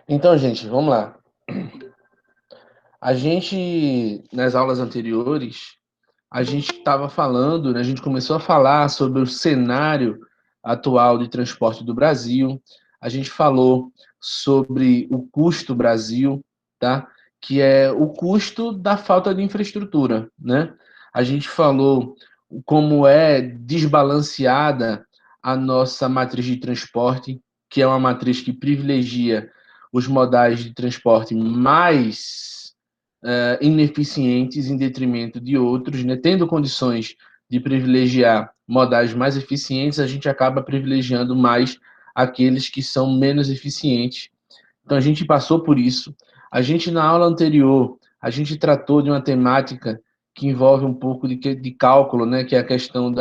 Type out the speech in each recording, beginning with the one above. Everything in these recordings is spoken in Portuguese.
Então, gente, vamos lá. A gente, nas aulas anteriores, a gente estava falando, né, a gente começou a falar sobre o cenário atual de transporte do Brasil. A gente falou sobre o custo Brasil, tá? Que é o custo da falta de infraestrutura, né? A gente falou como é desbalanceada a nossa matriz de transporte, que é uma matriz que privilegia os modais de transporte mais ineficientes em detrimento de outros, né? Tendo condições de privilegiar modais mais eficientes, a gente acaba privilegiando mais aqueles que são menos eficientes. Então a gente passou por isso. A gente na aula anterior, a gente tratou de uma temática que envolve um pouco de cálculo, né? Que é a questão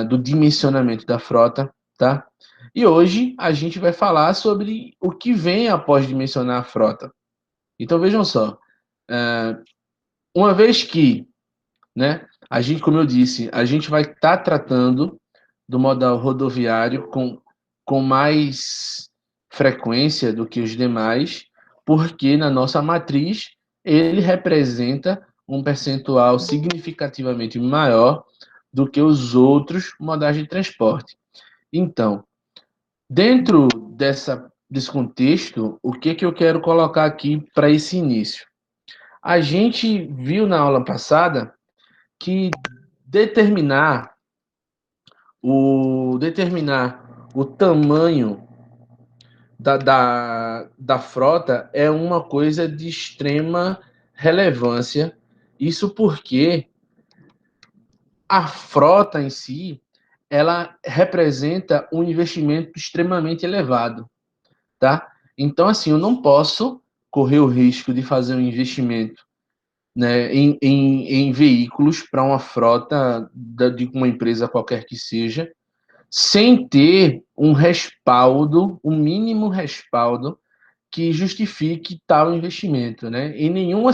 do dimensionamento da frota, tá? E hoje a gente vai falar sobre o que vem após dimensionar a frota. Então vejam só, uma vez que, né, a gente, como eu disse, a gente vai estar tratando do modal rodoviário com mais frequência do que os demais, porque na nossa matriz ele representa um percentual significativamente maior do que os outros modais de transporte. Então, dentro desse contexto, o que, que eu quero colocar aqui para esse início? A gente viu na aula passada que determinar determinar o tamanho da frota é uma coisa de extrema relevância. Isso porque a frota em si, ela representa um investimento extremamente elevado, tá? Então, assim, eu não posso correr o risco de fazer um investimento, né, em veículos para uma frota de uma empresa qualquer que seja, sem ter um respaldo, um mínimo respaldo que justifique tal investimento, né? Em nenhuma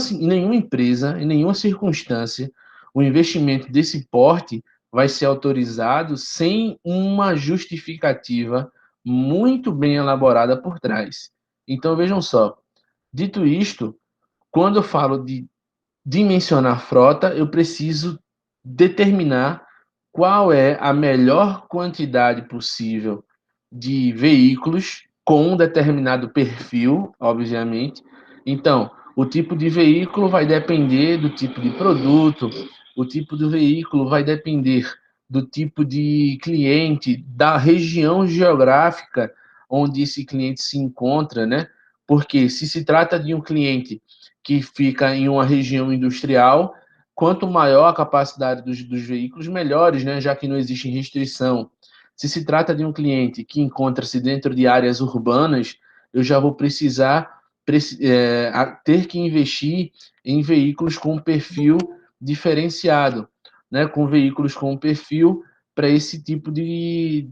empresa, em nenhuma circunstância, o investimento desse porte vai ser autorizado sem uma justificativa muito bem elaborada por trás. Então, vejam só, dito isto, quando eu falo de dimensionar frota, eu preciso determinar qual é a melhor quantidade possível de veículos com um determinado perfil, obviamente. Então, o tipo de veículo vai depender do tipo de produto, o tipo do veículo vai depender do tipo de cliente, da região geográfica onde esse cliente se encontra, né? Porque se trata de um cliente que fica em uma região industrial, quanto maior a capacidade dos veículos, melhores, né? Já que não existe restrição. Se trata de um cliente que encontra-se dentro de áreas urbanas, eu já vou precisar ter que investir em veículos com perfil diferenciado, né? Com veículos com perfil para esse tipo de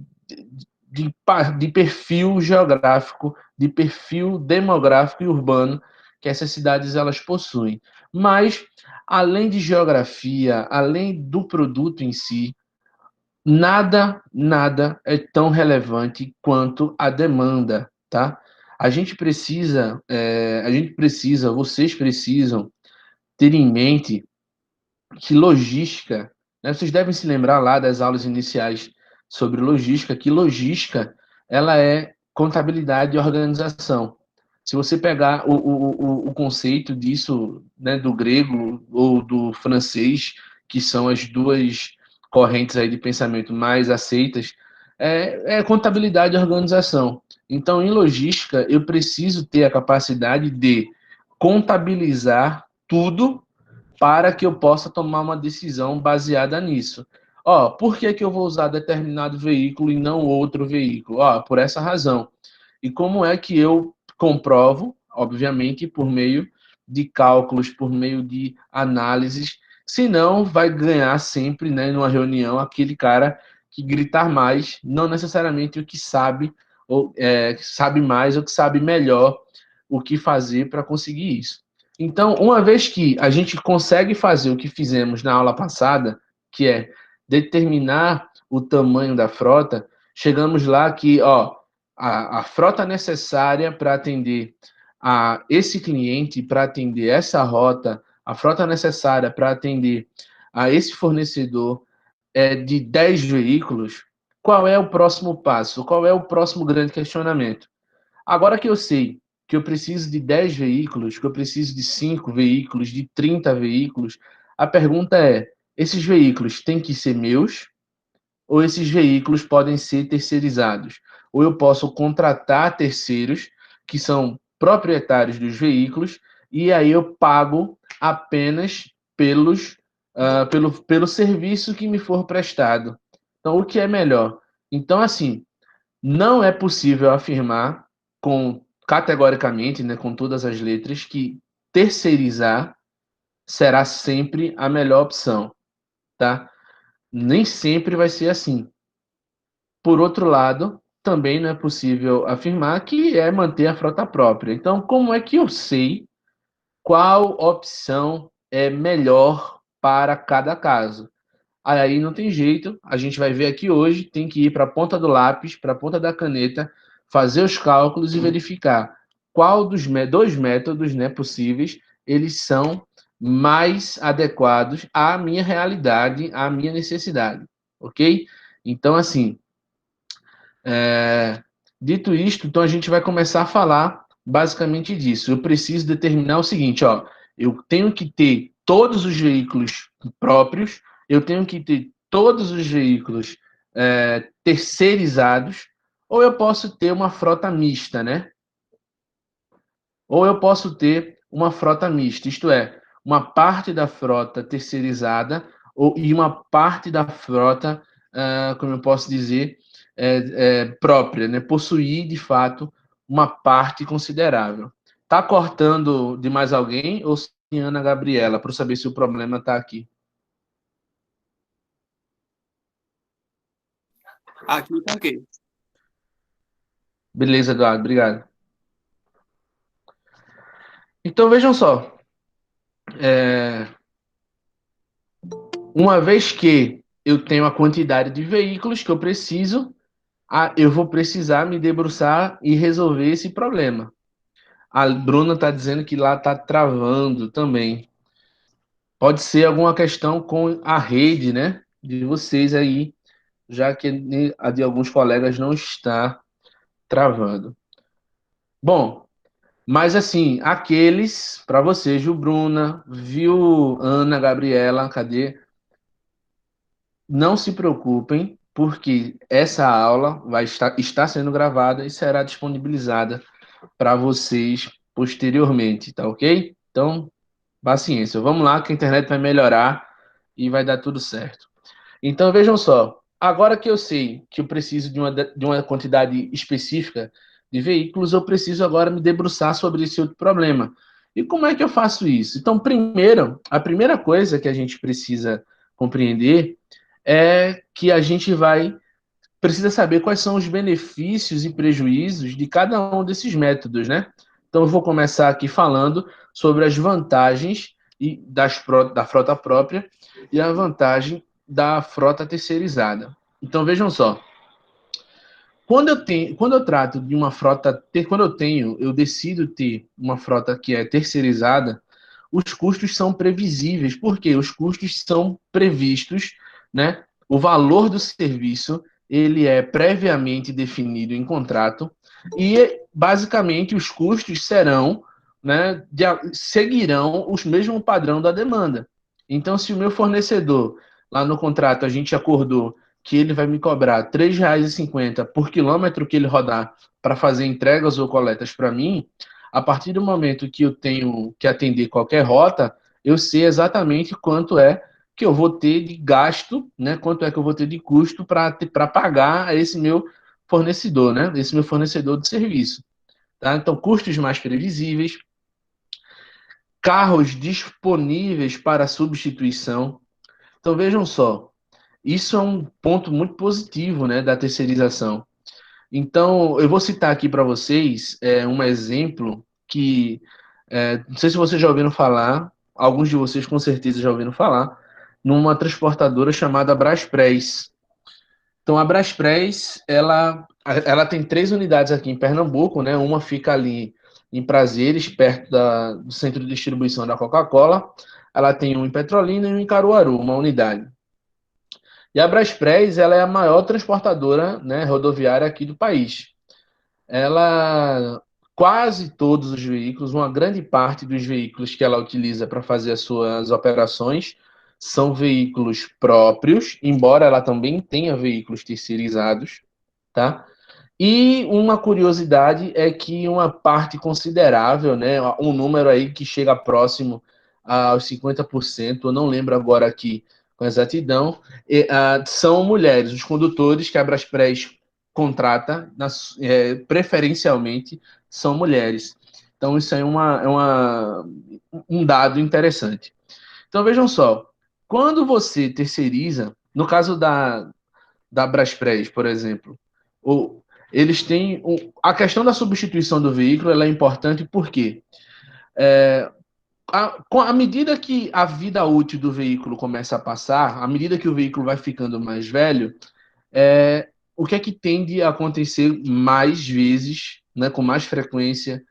perfil geográfico, de perfil demográfico e urbano que essas cidades elas possuem. Mas, além de geografia, além do produto em si, nada é tão relevante quanto a demanda, tá? Vocês precisam ter em mente que logística, né, vocês devem se lembrar lá das aulas iniciais sobre logística, que logística ela é contabilidade e organização. Se você pegar o conceito disso, né, do grego ou do francês, que são as duas correntes aí de pensamento mais aceitas, é contabilidade e organização. Então, em logística, eu preciso ter a capacidade de contabilizar tudo para que eu possa tomar uma decisão baseada nisso. Ó, por que que eu vou usar determinado veículo e não outro veículo? Ó, por essa razão. E como é que eu comprovo? Obviamente, por meio de cálculos, por meio de análises, senão vai ganhar sempre, né, numa reunião, aquele cara que gritar mais, não necessariamente o que sabe, ou sabe mais ou que sabe melhor o que fazer para conseguir isso. Então, uma vez que a gente consegue fazer o que fizemos na aula passada, que é determinar o tamanho da frota, chegamos lá que, ó, a frota necessária para atender a esse cliente, para atender essa rota, a frota necessária para atender a esse fornecedor é de 10 veículos, qual é o próximo passo? Qual é o próximo grande questionamento? Agora que eu sei que eu preciso de 10 veículos, que eu preciso de 5 veículos, de 30 veículos, a pergunta é: esses veículos têm que ser meus ou esses veículos podem ser terceirizados? Ou eu posso contratar terceiros que são proprietários dos veículos e aí eu pago apenas pelo serviço que me for prestado. Então, o que é melhor? Então, assim, não é possível afirmar categoricamente, né, com todas as letras, que terceirizar será sempre a melhor opção, tá? Nem sempre vai ser assim. Por outro lado, também não é possível afirmar que é manter a frota própria. Então, como é que eu sei qual opção é melhor para cada caso? Aí não tem jeito, a gente vai ver aqui hoje, tem que ir para a ponta do lápis, para a ponta da caneta, fazer os cálculos e verificar qual dos dois métodos, né, possíveis eles são mais adequados à minha realidade, à minha necessidade, ok? Então, assim, dito isto, então a gente vai começar a falar basicamente disso. Eu preciso determinar o seguinte, ó, eu tenho que ter todos os veículos próprios, eu tenho que ter todos os veículos terceirizados, ou eu posso ter uma frota mista, né? Ou eu posso ter uma frota mista, isto é, uma parte da frota terceirizada e uma parte da frota, como eu posso dizer, própria, né? Possuir, de fato, uma parte considerável. Tá cortando de mais alguém ou sim, Ana Gabriela, para saber se o problema está aqui? Aqui tá ok. Beleza, Eduardo, obrigado. Então vejam só, uma vez que eu tenho a quantidade de veículos que eu preciso, eu vou precisar me debruçar e resolver esse problema. A Bruna está dizendo que lá está travando também. Pode ser alguma questão com a rede, né? De vocês aí, já que a de alguns colegas não está travando. Bom, mas assim, aqueles, para vocês, viu, Bruna, viu, Ana, Gabriela, cadê? Não se preocupem, porque essa aula está sendo gravada e será disponibilizada para vocês posteriormente, tá ok? Então, paciência. Vamos lá que a internet vai melhorar e vai dar tudo certo. Então, vejam só. Agora que eu sei que eu preciso de uma quantidade específica de veículos, eu preciso agora me debruçar sobre esse outro problema. E como é que eu faço isso? Então, primeiro, a primeira coisa que a gente precisa compreender é que a gente precisa saber quais são os benefícios e prejuízos de cada um desses métodos, né? Então, eu vou começar aqui falando sobre as vantagens da frota própria e a vantagem da frota terceirizada. Então, vejam só. Quando eu trato de uma frota, eu decido ter uma frota que é terceirizada, os custos são previsíveis, porque os custos são previstos, né? O valor do serviço, ele é previamente definido em contrato e basicamente os custos serão, né, seguirão o mesmo padrão da demanda. Então, se o meu fornecedor, lá no contrato, a gente acordou que ele vai me cobrar R$ 3,50 por quilômetro que ele rodar para fazer entregas ou coletas para mim, a partir do momento que eu tenho que atender qualquer rota, eu sei exatamente quanto é que eu vou ter de gasto, né? Quanto é que eu vou ter de custo para pagar a esse meu fornecedor, né? Esse meu fornecedor de serviço. Tá? Então, custos mais previsíveis, carros disponíveis para substituição. Então, vejam só, isso é um ponto muito positivo, né, da terceirização. Então, eu vou citar aqui para vocês um exemplo que, não sei se vocês já ouviram falar, alguns de vocês com certeza já ouviram falar, numa transportadora chamada Braspress. Então, a Braspress, ela ela tem 3 unidades aqui em Pernambuco, né? Uma fica ali em Prazeres, perto do centro de distribuição da Coca-Cola. Ela tem um em Petrolina e um em Caruaru, uma unidade. E a Braspress, ela é a maior transportadora, né, rodoviária aqui do país. Ela, quase todos os veículos, uma grande parte dos veículos que ela utiliza para fazer as suas operações são veículos próprios, embora ela também tenha veículos terceirizados, tá? E uma curiosidade é que uma parte considerável, né, um número aí que chega próximo aos 50%, eu não lembro agora aqui com exatidão, são mulheres. Os condutores que a Braspress contrata, preferencialmente, são mulheres. Então, isso aí um dado interessante. Então, vejam só, quando você terceiriza, no caso da Braspress, por exemplo, ou eles têm a questão da substituição do veículo, ela é importante porque à medida que a vida útil do veículo começa a passar, à medida que o veículo vai ficando mais velho, o que é que tende a acontecer mais vezes, né, com mais frequência,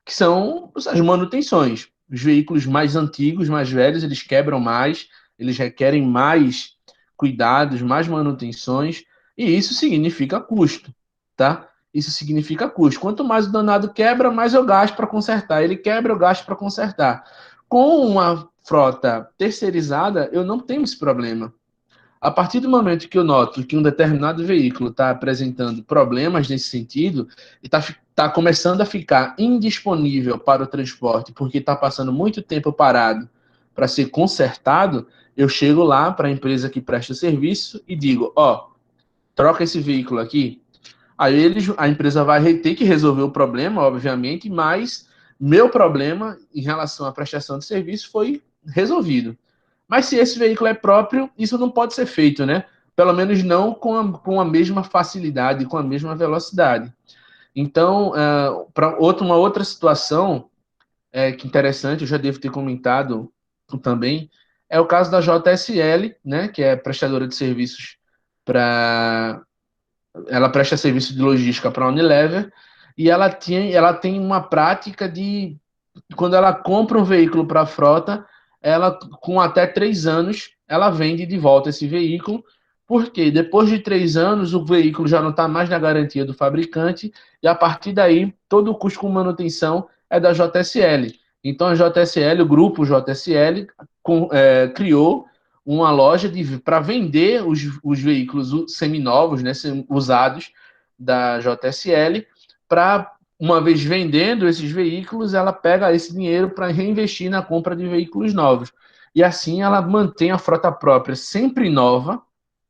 que são as manutenções. Os veículos mais antigos, mais velhos, eles quebram mais, eles requerem mais cuidados, mais manutenções, e isso significa custo, tá? Isso significa custo. Quanto mais o danado quebra, mais eu gasto para consertar. Ele quebra, eu gasto para consertar. Com uma frota terceirizada, eu não tenho esse problema. A partir do momento que eu noto que um determinado veículo está apresentando problemas nesse sentido e está começando a ficar indisponível para o transporte porque está passando muito tempo parado para ser consertado, eu chego lá para a empresa que presta serviço e digo, ó, troca esse veículo aqui. Aí a empresa vai ter que resolver o problema, obviamente, mas meu problema em relação à prestação de serviço foi resolvido. Mas se esse veículo é próprio, isso não pode ser feito, né? Pelo menos não com a mesma facilidade, com a mesma velocidade. Então, para uma outra situação que interessante, eu já devo ter comentado também, é o caso da JSL, né, que é prestadora de serviços para ela presta serviço de logística para a Unilever e ela tem uma prática de quando ela compra um veículo para a frota, ela com até 3 anos ela vende de volta esse veículo, porque depois de 3 anos o veículo já não está mais na garantia do fabricante e a partir daí todo o custo com manutenção é da JSL. Então a JSL, o grupo JSL, criou uma loja para vender os veículos seminovos, né, usados da JSL, para, uma vez vendendo esses veículos, ela pega esse dinheiro para reinvestir na compra de veículos novos. E assim ela mantém a frota própria sempre nova,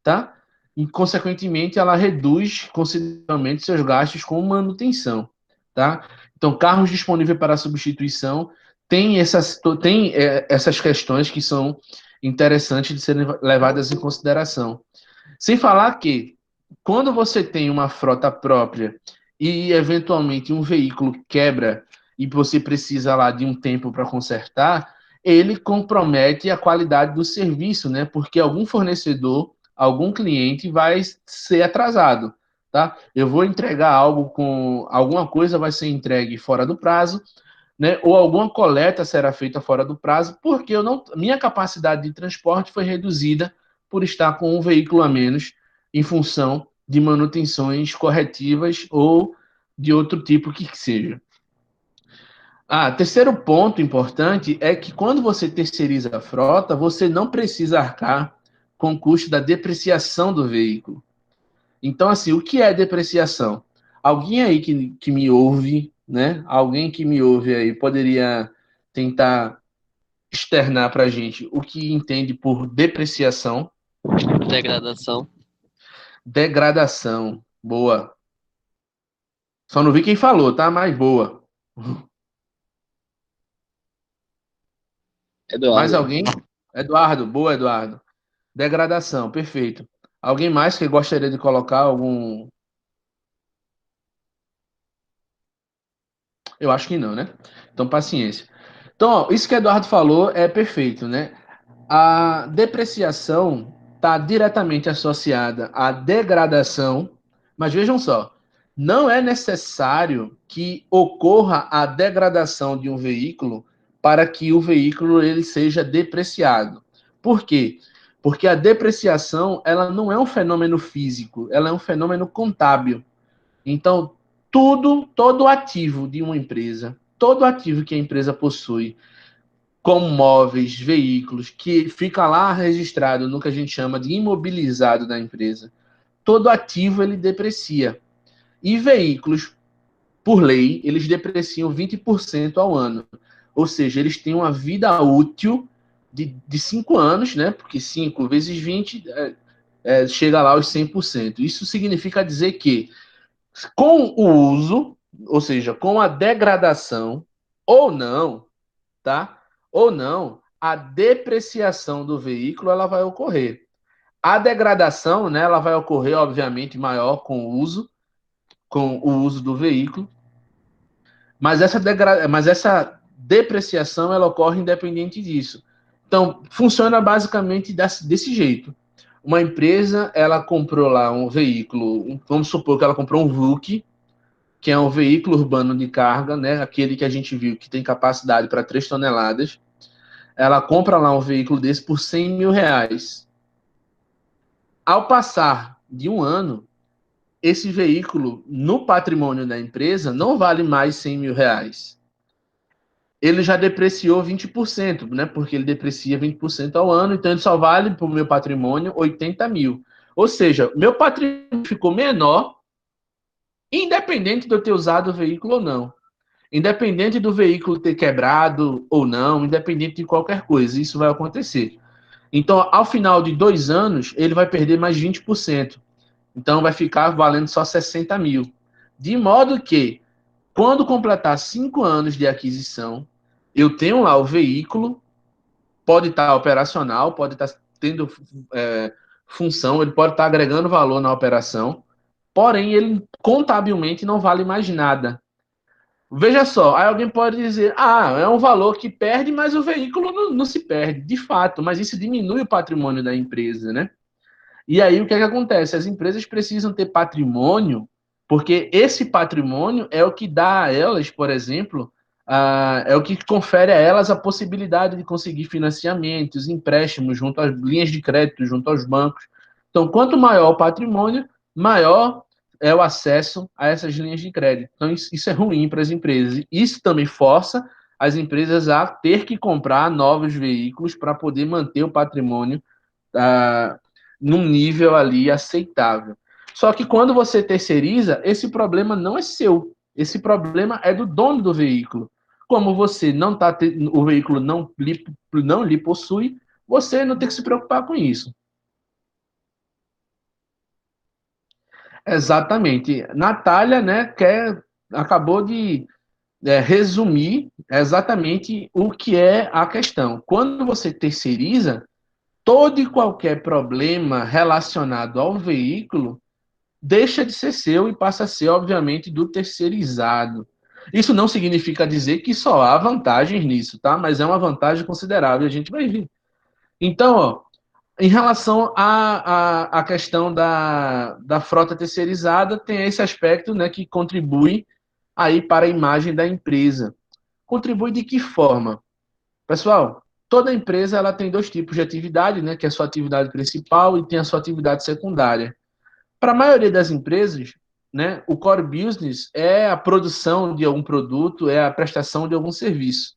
tá? E, consequentemente, ela reduz consideravelmente seus gastos com manutenção, tá? Então, carros disponíveis para substituição tem essas questões que são interessantes de serem levadas em consideração. Sem falar que, quando você tem uma frota própria e, eventualmente, um veículo quebra e você precisa lá de um tempo para consertar, ele compromete a qualidade do serviço, né? Porque algum fornecedor, algum cliente vai ser atrasado, tá? Eu vou entregar algo com alguma coisa vai ser entregue fora do prazo, né? Ou alguma coleta será feita fora do prazo, porque minha capacidade de transporte foi reduzida por estar com um veículo a menos em função de manutenções corretivas ou de outro tipo que seja. Terceiro ponto importante é que quando você terceiriza a frota, você não precisa arcar com o custo da depreciação do veículo. Então, assim, o que é depreciação? Alguém aí que me ouve, né? Alguém que me ouve aí poderia tentar externar para a gente o que entende por depreciação? Degradação. Degradação. Boa. Só não vi quem falou, tá? Mas boa. Mais Eduardo. alguém? Eduardo, boa, Eduardo. Degradação, perfeito. Alguém mais que gostaria de colocar algum. Eu acho que não, né? Então, paciência. Então, ó, isso que o Eduardo falou é perfeito, né? A depreciação está diretamente associada à degradação, Mas vejam só, não é necessário que ocorra a degradação de um veículo para que o veículo ele seja depreciado. Por quê? Porque a depreciação ela não é um fenômeno físico, ela é um fenômeno contábil. Então, todo ativo de uma empresa, todo ativo que a empresa possui, como móveis, veículos, que fica lá registrado no que a gente chama de imobilizado da empresa, todo ativo ele deprecia. E veículos, por lei, eles depreciam 20% ao ano. Ou seja, eles têm uma vida útil de 5 anos, né? Porque 5 vezes 20 chega lá aos 100%. Isso significa dizer que, com o uso, ou seja, com a degradação, ou não, tá? Ou não, a depreciação do veículo ela vai ocorrer. A degradação, né, ela vai ocorrer, obviamente, maior com o uso do veículo, mas essa depreciação ela ocorre independente disso. Então, funciona basicamente desse jeito. Uma empresa, ela comprou lá um veículo, vamos supor que ela comprou um VUC, que é um veículo urbano de carga, né, aquele que a gente viu que tem capacidade para 3 toneladas. Ela compra lá um veículo desse por R$ 100.000. Ao passar de um ano, esse veículo, no patrimônio da empresa, não vale mais R$ 100.000. Ele já depreciou 20%, né? Porque ele deprecia 20% ao ano, então ele só vale para o meu patrimônio 80 mil. Ou seja, meu patrimônio ficou menor, independente de eu ter usado o veículo ou não. Independente do veículo ter quebrado ou não, independente de qualquer coisa, isso vai acontecer. Então, ao final de 2 anos, ele vai perder mais 20%. Então, vai ficar valendo só 60 mil. De modo que, quando completar 5 anos de aquisição, eu tenho lá o veículo, pode estar operacional, pode estar tendo função, ele pode estar agregando valor na operação, porém, ele contabilmente não vale mais nada. Veja só, aí alguém pode dizer, é um valor que perde, mas o veículo não se perde, de fato, mas isso diminui o patrimônio da empresa, né? E aí o que é que acontece? As empresas precisam ter patrimônio, porque esse patrimônio é o que dá a elas, por exemplo, é o que confere a elas a possibilidade de conseguir financiamentos, empréstimos junto às linhas de crédito, junto aos bancos. Então, quanto maior o patrimônio, maior é o acesso a essas linhas de crédito. Então, isso é ruim para as empresas. Isso também força as empresas a ter que comprar novos veículos para poder manter o patrimônio ah, num nível ali aceitável. Só que quando você terceiriza, esse problema não é seu. Esse problema é do dono do veículo. Como você não tá o veículo não lhe possui, você não tem que se preocupar com isso. Exatamente. Natália, né, acabou de resumir exatamente o que é a questão. Quando você terceiriza, todo e qualquer problema relacionado ao veículo deixa de ser seu e passa a ser, obviamente, do terceirizado. Isso não significa dizer que só há vantagens nisso, tá? Mas é uma vantagem considerável, a gente vai ver. Então, ó, em relação à questão da frota terceirizada, tem esse aspecto, né, que contribui aí para a imagem da empresa. Contribui de que forma? Pessoal, toda empresa ela tem dois tipos de atividade, né, que é a sua atividade principal e tem a sua atividade secundária. Para a maioria das empresas, né, o core business é a produção de algum produto, é a prestação de algum serviço.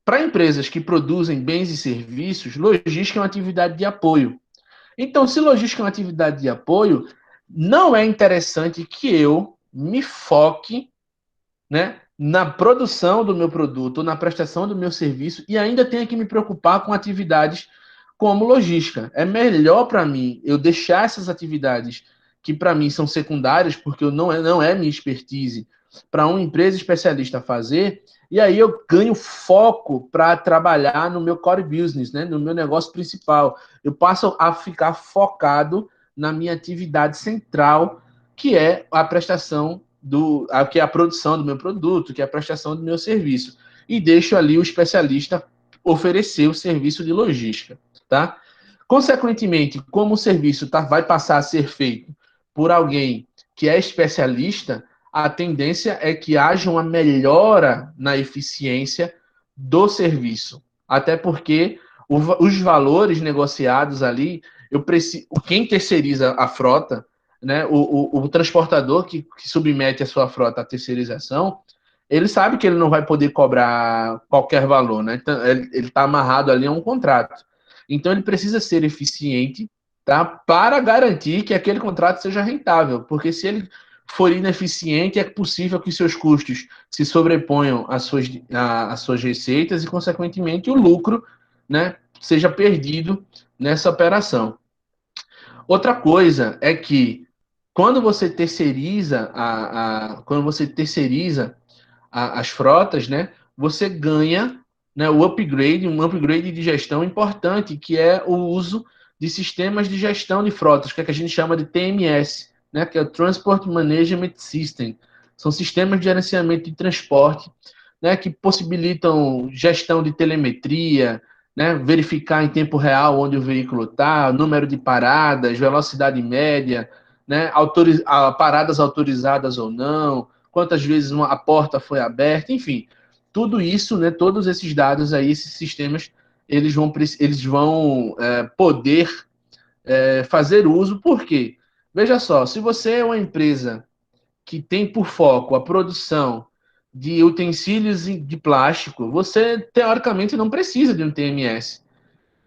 Para empresas que produzem bens e serviços, logística é uma atividade de apoio. Então, se logística é uma atividade de apoio, não é interessante que eu me foque, né, na produção do meu produto, na prestação do meu serviço e ainda tenha que me preocupar com atividades como logística. É melhor para mim eu deixar essas atividades que para mim são secundárias, porque não é minha expertise, para uma empresa especialista fazer, e aí eu ganho foco para trabalhar no meu core business, né, no meu negócio principal. Eu passo a ficar focado na minha atividade central, que é a prestação que é a produção do meu produto, que é a prestação do meu serviço. E deixo ali o especialista oferecer o serviço de logística, tá? Consequentemente, como o serviço vai passar a ser feito por alguém que é especialista, a tendência é que haja uma melhora na eficiência do serviço. Até porque os valores negociados ali, quem terceiriza a frota, né, o transportador que submete a sua frota à terceirização, ele sabe que ele não vai poder cobrar qualquer valor, né? Então, ele está amarrado ali a um contrato. Então, ele precisa ser eficiente, tá? Para garantir que aquele contrato seja rentável, porque se ele for ineficiente, é possível que seus custos se sobreponham às suas receitas e, consequentemente, o lucro, né, seja perdido nessa operação. Outra coisa é que quando você terceiriza as frotas, né, você ganha, né, um upgrade de gestão importante, que é o uso de sistemas de gestão de frotas, que é que a gente chama de TMS, né, que é o Transport Management System. São sistemas de gerenciamento de transporte, né, que possibilitam gestão de telemetria, né, verificar em tempo real onde o veículo está, número de paradas, velocidade média, né, paradas autorizadas ou não, quantas vezes a porta foi aberta, enfim, tudo isso, né, todos esses dados aí, esses sistemas, eles vão poder fazer uso, por quê? Veja só, se você é uma empresa que tem por foco a produção de utensílios de plástico, você teoricamente não precisa de um TMS.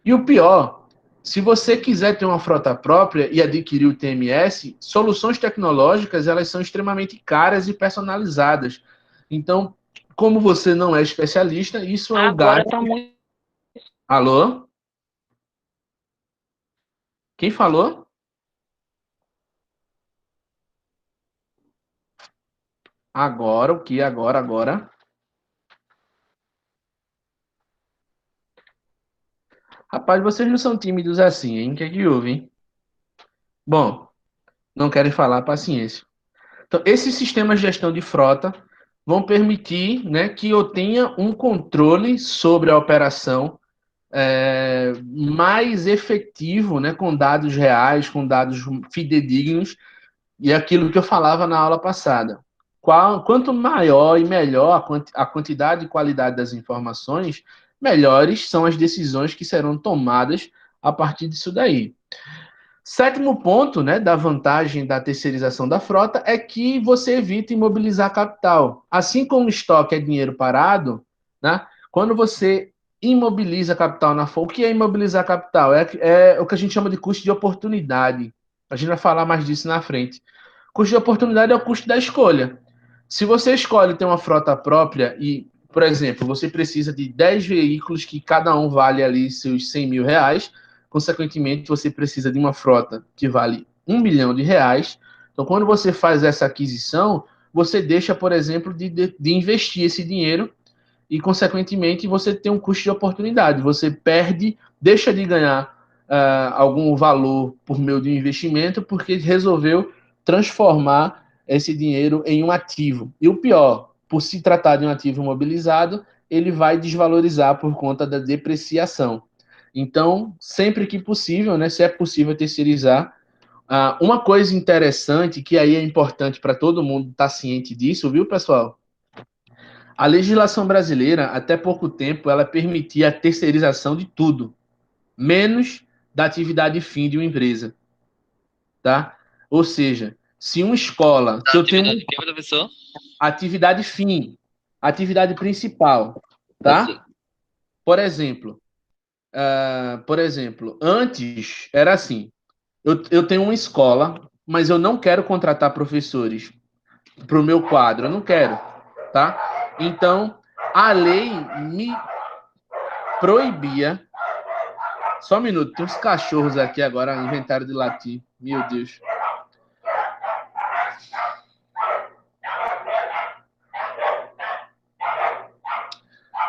E o pior, se você quiser ter uma frota própria e adquirir o TMS, soluções tecnológicas elas são extremamente caras e personalizadas. Então, como você não é especialista, isso é o Agora gasto. tá muito. Alô? Quem falou? Agora, o que? Agora. Rapaz, vocês não são tímidos assim, hein? O que é que houve, hein? Bom, não querem falar, paciência. Então, esses sistemas de gestão de frota vão permitir, né, que eu tenha um controle sobre a operação mais efetivo, né, com dados reais, com dados fidedignos, e aquilo que eu falava na aula passada. Quanto maior e melhor a quantidade e qualidade das informações, melhores são as decisões que serão tomadas a partir disso daí. Sétimo ponto, né, da vantagem da terceirização da frota é que você evita imobilizar capital. Assim como o estoque é dinheiro parado, né, quando você imobiliza capital na frota, o que é imobilizar capital? É o que a gente chama de custo de oportunidade. A gente vai falar mais disso na frente. Custo de oportunidade é o custo da escolha. Se você escolhe ter uma frota própria e, por exemplo, você precisa de 10 veículos que cada um vale ali seus 100 mil reais, consequentemente, você precisa de uma frota que vale 1 milhão de reais. Então, quando você faz essa aquisição, você deixa, por exemplo, de investir esse dinheiro e, consequentemente, você tem um custo de oportunidade. Você deixa de ganhar algum valor por meio de um investimento porque resolveu transformar esse dinheiro em um ativo. E o pior, por se tratar de um ativo imobilizado, ele vai desvalorizar por conta da depreciação. Então, sempre que possível, né, se é possível terceirizar, uma coisa interessante, que aí é importante para todo mundo estar ciente disso, viu, pessoal? A legislação brasileira, até pouco tempo, ela permitia a terceirização de tudo, menos da atividade fim de uma empresa, tá? Ou seja, se uma escola, se eu tenho uma Atividade que professor? atividade fim, atividade principal, Assim. tá? Por exemplo, antes era assim, eu tenho uma escola, mas eu não quero contratar professores para o meu quadro, eu não quero, tá? Então, a lei me proibia. Só um minuto, tem uns cachorros aqui agora, inventaram de latir. Meu Deus.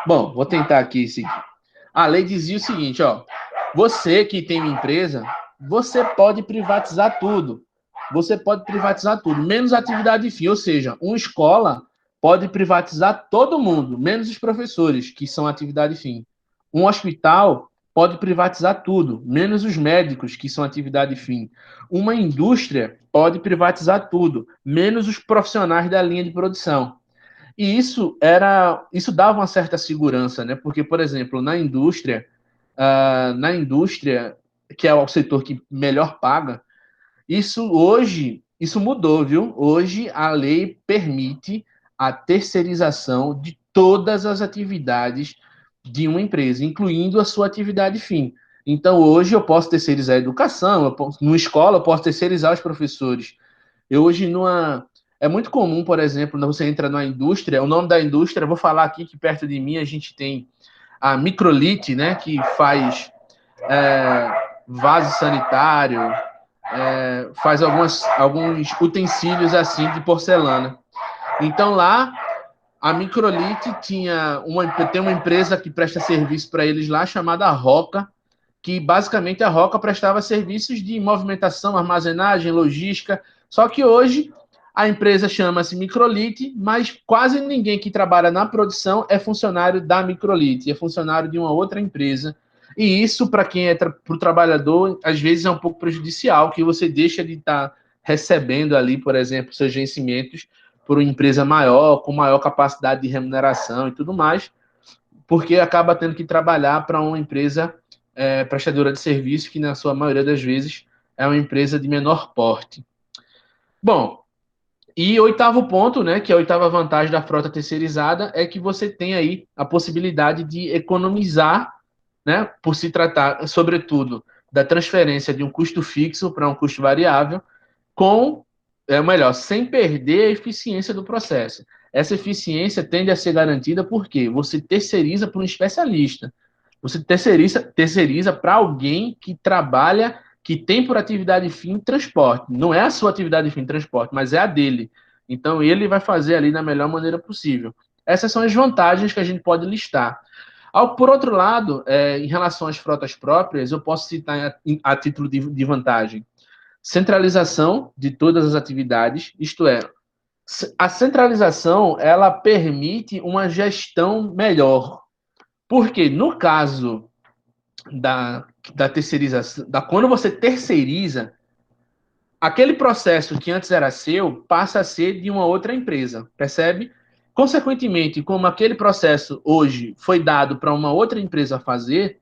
Bom, vou tentar aqui seguir. A lei dizia o seguinte, ó. Você que tem uma empresa, você pode privatizar tudo. Você pode privatizar tudo, menos a atividade fim. Ou seja, uma escola pode privatizar todo mundo, menos os professores, que são atividade fim. Um hospital pode privatizar tudo, menos os médicos, que são atividade fim. Uma indústria pode privatizar tudo, menos os profissionais da linha de produção. E isso dava uma certa segurança, né? Porque, por exemplo, na indústria, que é o setor que melhor paga, isso mudou, viu? Hoje a lei permite a terceirização de todas as atividades de uma empresa, incluindo a sua atividade fim. Então, hoje eu posso terceirizar a educação, numa escola eu posso terceirizar os professores. Eu hoje numa É muito comum, por exemplo, quando você entra numa indústria, o nome da indústria, eu vou falar aqui que perto de mim a gente tem a Microlite, né, que faz é, vaso sanitário, faz alguns utensílios assim de porcelana. Então lá a Microlite tem uma empresa que presta serviço para eles lá chamada Roca, que basicamente a Roca prestava serviços de movimentação, armazenagem, logística. Só que hoje a empresa chama-se Microlite, mas quase ninguém que trabalha na produção é funcionário da Microlite, é funcionário de uma outra empresa. E isso, para quem é para o trabalhador, às vezes é um pouco prejudicial, que você deixa de estar recebendo ali, por exemplo, seus vencimentos por uma empresa maior, com maior capacidade de remuneração e tudo mais, porque acaba tendo que trabalhar para uma empresa prestadora de serviço, que na sua maioria das vezes é uma empresa de menor porte. Bom, e oitavo ponto, né, que é a oitava vantagem da frota terceirizada, é que você tem aí a possibilidade de economizar, né, por se tratar, sobretudo, da transferência de um custo fixo para um custo variável, sem perder a eficiência do processo. Essa eficiência tende a ser garantida porque você terceiriza para um especialista. Você terceiriza para alguém que trabalha, que tem por atividade fim transporte. Não é a sua atividade fim transporte, mas é a dele. Então ele vai fazer ali da melhor maneira possível. Essas são as vantagens que a gente pode listar. Por outro lado, em relação às frotas próprias, eu posso citar a título de vantagem centralização de todas as atividades, isto é, a centralização ela permite uma gestão melhor. Porque no caso da terceirização, quando você terceiriza, aquele processo que antes era seu passa a ser de uma outra empresa, percebe? Consequentemente, como aquele processo hoje foi dado para uma outra empresa fazer,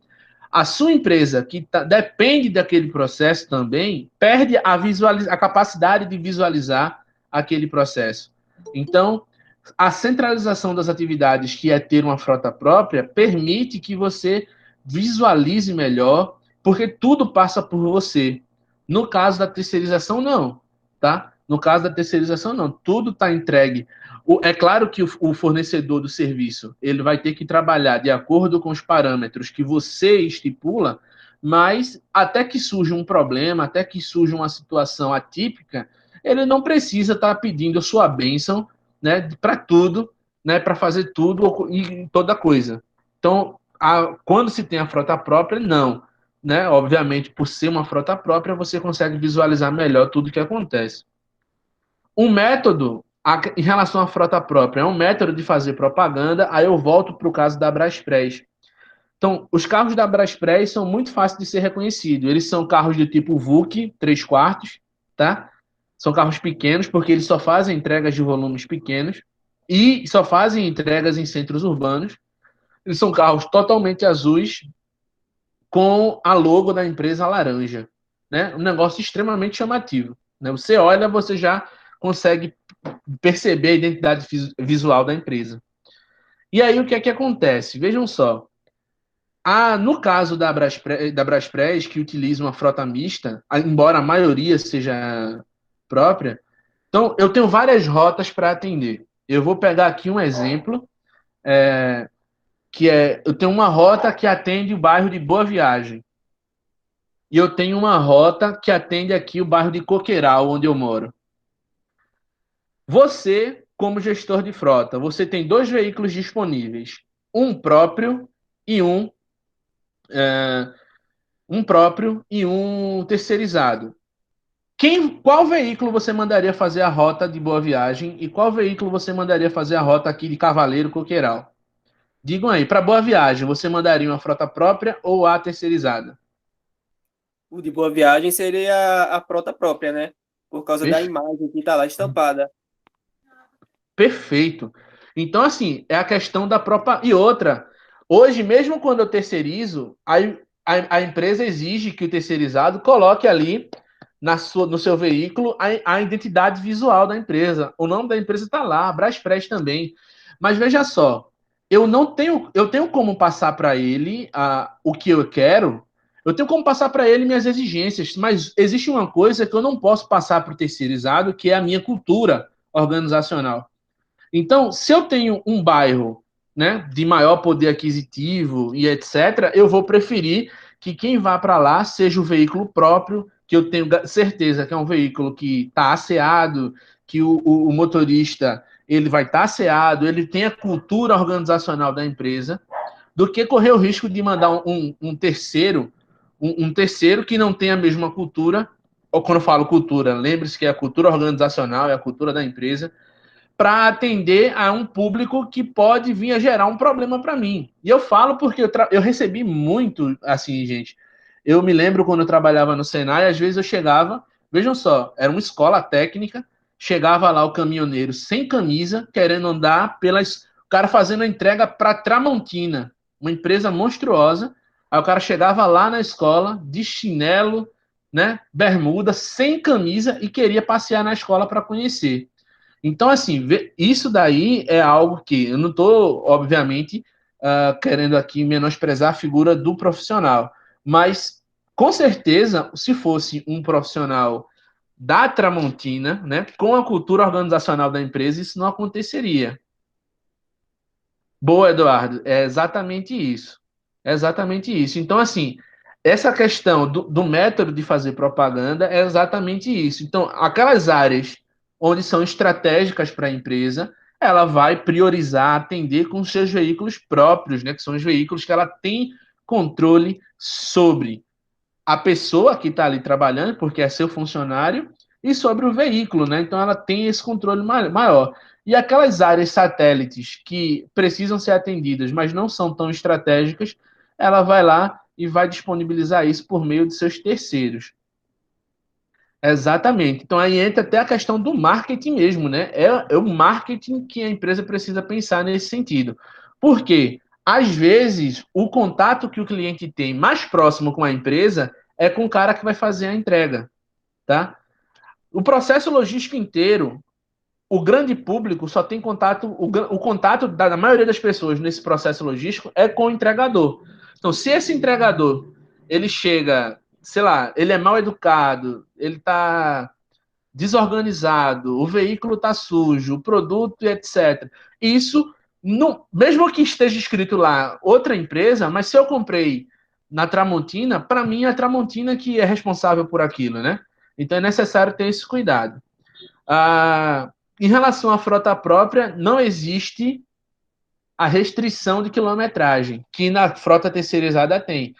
a sua empresa, que depende daquele processo também, perde a capacidade de visualizar aquele processo. Então, a centralização das atividades, que é ter uma frota própria, permite que você visualize melhor, porque tudo passa por você. No caso da terceirização, não, tá? No caso da terceirização, não. Tudo está entregue. É claro que o fornecedor do serviço ele vai ter que trabalhar de acordo com os parâmetros que você estipula, mas até que surja um problema, até que surja uma situação atípica, ele não precisa estar pedindo a sua bênção, né, para tudo, né, para fazer tudo e toda coisa. Então, quando se tem a frota própria, não. Né? Obviamente, por ser uma frota própria, você consegue visualizar melhor tudo o que acontece. Um método em relação à frota própria é um método de fazer propaganda. Aí eu volto para o caso da Braspress. Então, os carros da Braspress são muito fáceis de ser reconhecidos. Eles são carros do tipo VUC 3 quartos, tá? São carros pequenos porque eles só fazem entregas de volumes pequenos e só fazem entregas em centros urbanos. Eles são carros totalmente azuis com a logo da empresa laranja, né? Um negócio extremamente chamativo, né? Você olha, você já consegue perceber a identidade visual da empresa. E aí o que é que acontece? Vejam só. No caso da Braspress, que utiliza uma frota mista, embora a maioria seja própria, então eu tenho várias rotas para atender. Eu vou pegar aqui um exemplo, eu tenho uma rota que atende o bairro de Boa Viagem. E eu tenho uma rota que atende aqui o bairro de Coqueiral, onde eu moro. Você, como gestor de frota, você tem dois veículos disponíveis, um próprio e é, um próprio e um terceirizado. Qual veículo você mandaria fazer a rota de Boa Viagem e qual veículo você mandaria fazer a rota aqui de Cavaleiro Coqueiral? Digam aí, para Boa Viagem, você mandaria uma frota própria ou a terceirizada? O de Boa Viagem seria a frota própria, né? Por causa da Perfe- imagem que está lá estampada. Perfeito. Então, assim, é a questão da própria. E outra, hoje, mesmo quando eu terceirizo, a empresa exige que o terceirizado coloque ali no seu veículo a identidade visual da empresa. O nome da empresa está lá, a Braspress também. Mas veja só, eu tenho como passar para ele o que eu quero, eu tenho como passar para ele minhas exigências, mas existe uma coisa que eu não posso passar para o terceirizado, que é a minha cultura organizacional. Então, se eu tenho um bairro, né, de maior poder aquisitivo e etc., eu vou preferir que quem vá para lá seja o veículo próprio, que eu tenho certeza que é um veículo que está asseado, que o motorista ele vai estar asseado, ele tem a cultura organizacional da empresa, do que correr o risco de mandar um terceiro, um terceiro que não tem a mesma cultura, ou quando eu falo cultura, lembre-se que é a cultura organizacional, é a cultura da empresa, para atender a um público que pode vir a gerar um problema para mim. E eu falo porque eu recebi muito, assim, gente. Eu me lembro quando eu trabalhava no Senai, às vezes eu chegava, vejam só, era uma escola técnica, chegava lá o caminhoneiro sem camisa, querendo andar pelas. O cara fazendo a entrega para Tramontina, uma empresa monstruosa. Aí o cara chegava lá na escola, de chinelo, né, bermuda, sem camisa e queria passear na escola para conhecer. Então, assim, isso daí é algo que eu não estou, obviamente, querendo aqui menosprezar a figura do profissional, mas com certeza, se fosse um profissional da Tramontina, né, com a cultura organizacional da empresa, isso não aconteceria. Boa, Eduardo, é exatamente isso. É exatamente isso. Então, assim, essa questão do método de fazer propaganda é exatamente isso. Então, aquelas áreas onde são estratégicas para a empresa, ela vai priorizar, atender com os seus veículos próprios, né? Que são os veículos que ela tem controle sobre a pessoa que está ali trabalhando, porque é seu funcionário, e sobre o veículo, né? Então ela tem esse controle maior. E aquelas áreas satélites que precisam ser atendidas, mas não são tão estratégicas, ela vai lá e vai disponibilizar isso por meio de seus terceiros. Exatamente. Então aí entra até a questão do marketing mesmo, né? É o marketing que a empresa precisa pensar nesse sentido. Por quê? Às vezes, o contato que o cliente tem mais próximo com a empresa é com o cara que vai fazer a entrega, tá? O processo logístico inteiro, o grande público só tem contato, o contato da maioria das pessoas nesse processo logístico é com o entregador. Então, se esse entregador, ele chega, sei lá, ele é mal educado, ele está desorganizado, o veículo está sujo, o produto, etc. Isso, não, mesmo que esteja escrito lá outra empresa, mas se eu comprei na Tramontina, para mim é a Tramontina que é responsável por aquilo, né? Então é necessário ter esse cuidado. Em relação à frota própria, não existe a restrição de quilometragem, que na frota terceirizada tem.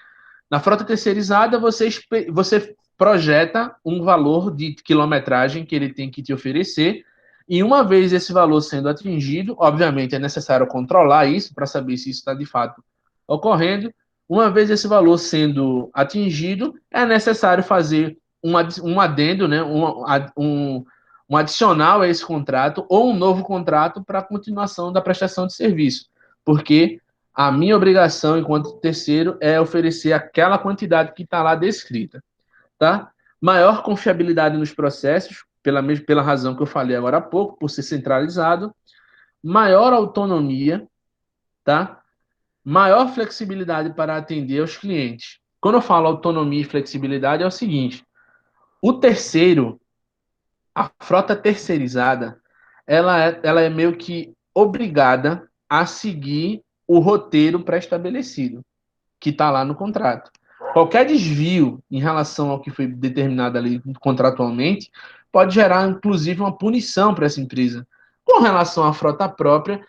Na frota terceirizada, você projeta um valor de quilometragem que ele tem que te oferecer, e uma vez esse valor sendo atingido, obviamente é necessário controlar isso para saber se isso está de fato ocorrendo. Uma vez esse valor sendo atingido, é necessário fazer um adendo, né, um adicional a esse contrato ou um novo contrato para a continuação da prestação de serviço, porque a minha obrigação enquanto terceiro é oferecer aquela quantidade que está lá descrita, tá? Maior confiabilidade nos processos, pela razão que eu falei agora há pouco, por ser centralizado, maior autonomia, tá? Maior flexibilidade para atender aos clientes. Quando eu falo autonomia e flexibilidade, é o seguinte: o terceiro, a frota terceirizada, ela é meio que obrigada a seguir o roteiro pré-estabelecido que está lá no contrato. Qualquer desvio em relação ao que foi determinado ali contratualmente pode gerar, inclusive, uma punição para essa empresa. Com relação à frota própria,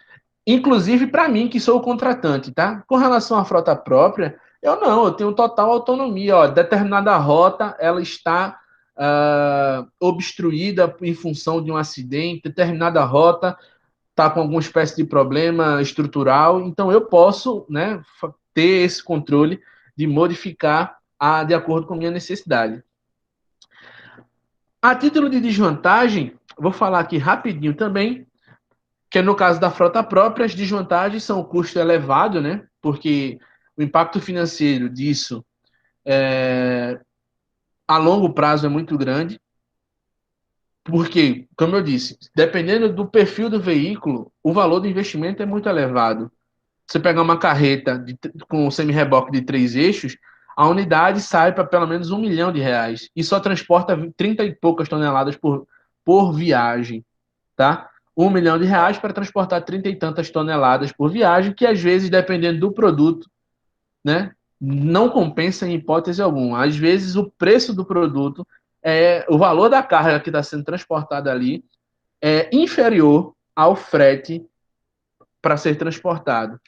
inclusive para mim, que sou o contratante, tá? Com relação à frota própria, eu tenho total autonomia. Ó, determinada rota, ela está obstruída em função de um acidente, determinada rota está com alguma espécie de problema estrutural, então eu posso, né, ter esse controle de modificar de acordo com a minha necessidade. A título de desvantagem, vou falar aqui rapidinho também, que no caso da frota própria, as desvantagens são o custo elevado, né? Porque o impacto financeiro disso a longo prazo é muito grande. Porque, como eu disse, dependendo do perfil do veículo, o valor do investimento é muito elevado. Você pegar uma carreta com semi-reboque de 3 eixos, a unidade sai para pelo menos R$ 1 milhão e só transporta 30 e poucas toneladas por viagem, tá? R$ 1 milhão para transportar 30 e tantas toneladas por viagem, que às vezes, dependendo do produto, né, não compensa em hipótese alguma. Às vezes, o preço do produto, o valor da carga que está sendo transportada ali, é inferior ao frete para ser transportado.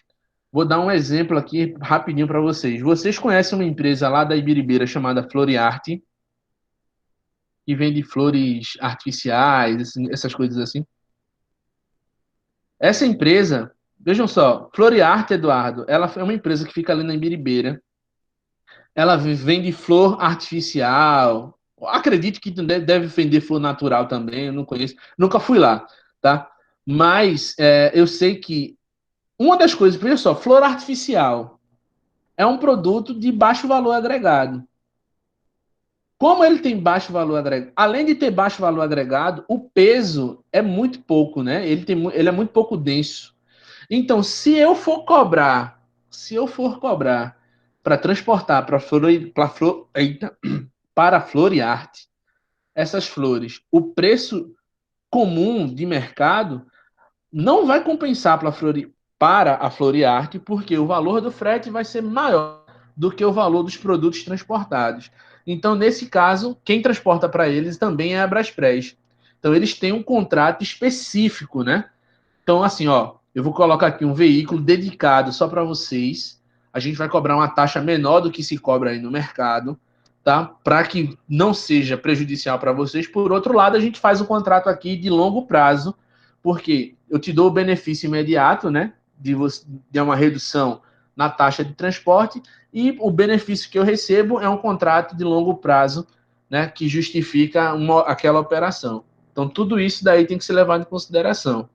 Vou dar um exemplo aqui rapidinho para vocês. Vocês conhecem uma empresa lá da Ibiribeira chamada Floriarte, que vende flores artificiais, assim, essas coisas assim? Essa empresa, vejam só, Floriarte, Eduardo, ela é uma empresa que fica ali na Ibiribeira. Ela vende flor artificial. Acredito que deve vender flor natural também, eu não conheço. Nunca fui lá, tá? Mas eu sei que uma das coisas, veja só, flor artificial é um produto de baixo valor agregado. Como ele tem baixo valor agregado, além de ter baixo valor agregado, o peso é muito pouco, né? Ele é muito pouco denso. Então, se eu for cobrar para transportar para Floriarte essas flores, o preço comum de mercado não vai compensar para a Floriarte, porque o valor do frete vai ser maior do que o valor dos produtos transportados. Então, nesse caso, quem transporta para eles também é a Braspress. Então, eles têm um contrato específico, né? Então, assim, ó, eu vou colocar aqui um veículo dedicado só para vocês. A gente vai cobrar uma taxa menor do que se cobra aí no mercado, tá? Para que não seja prejudicial para vocês. Por outro lado, a gente faz um contrato aqui de longo prazo, porque eu te dou o benefício imediato, né? De uma redução na taxa de transporte, e o benefício que eu recebo é um contrato de longo prazo, né? Que justifica aquela operação. Então, tudo isso daí tem que ser levado em consideração.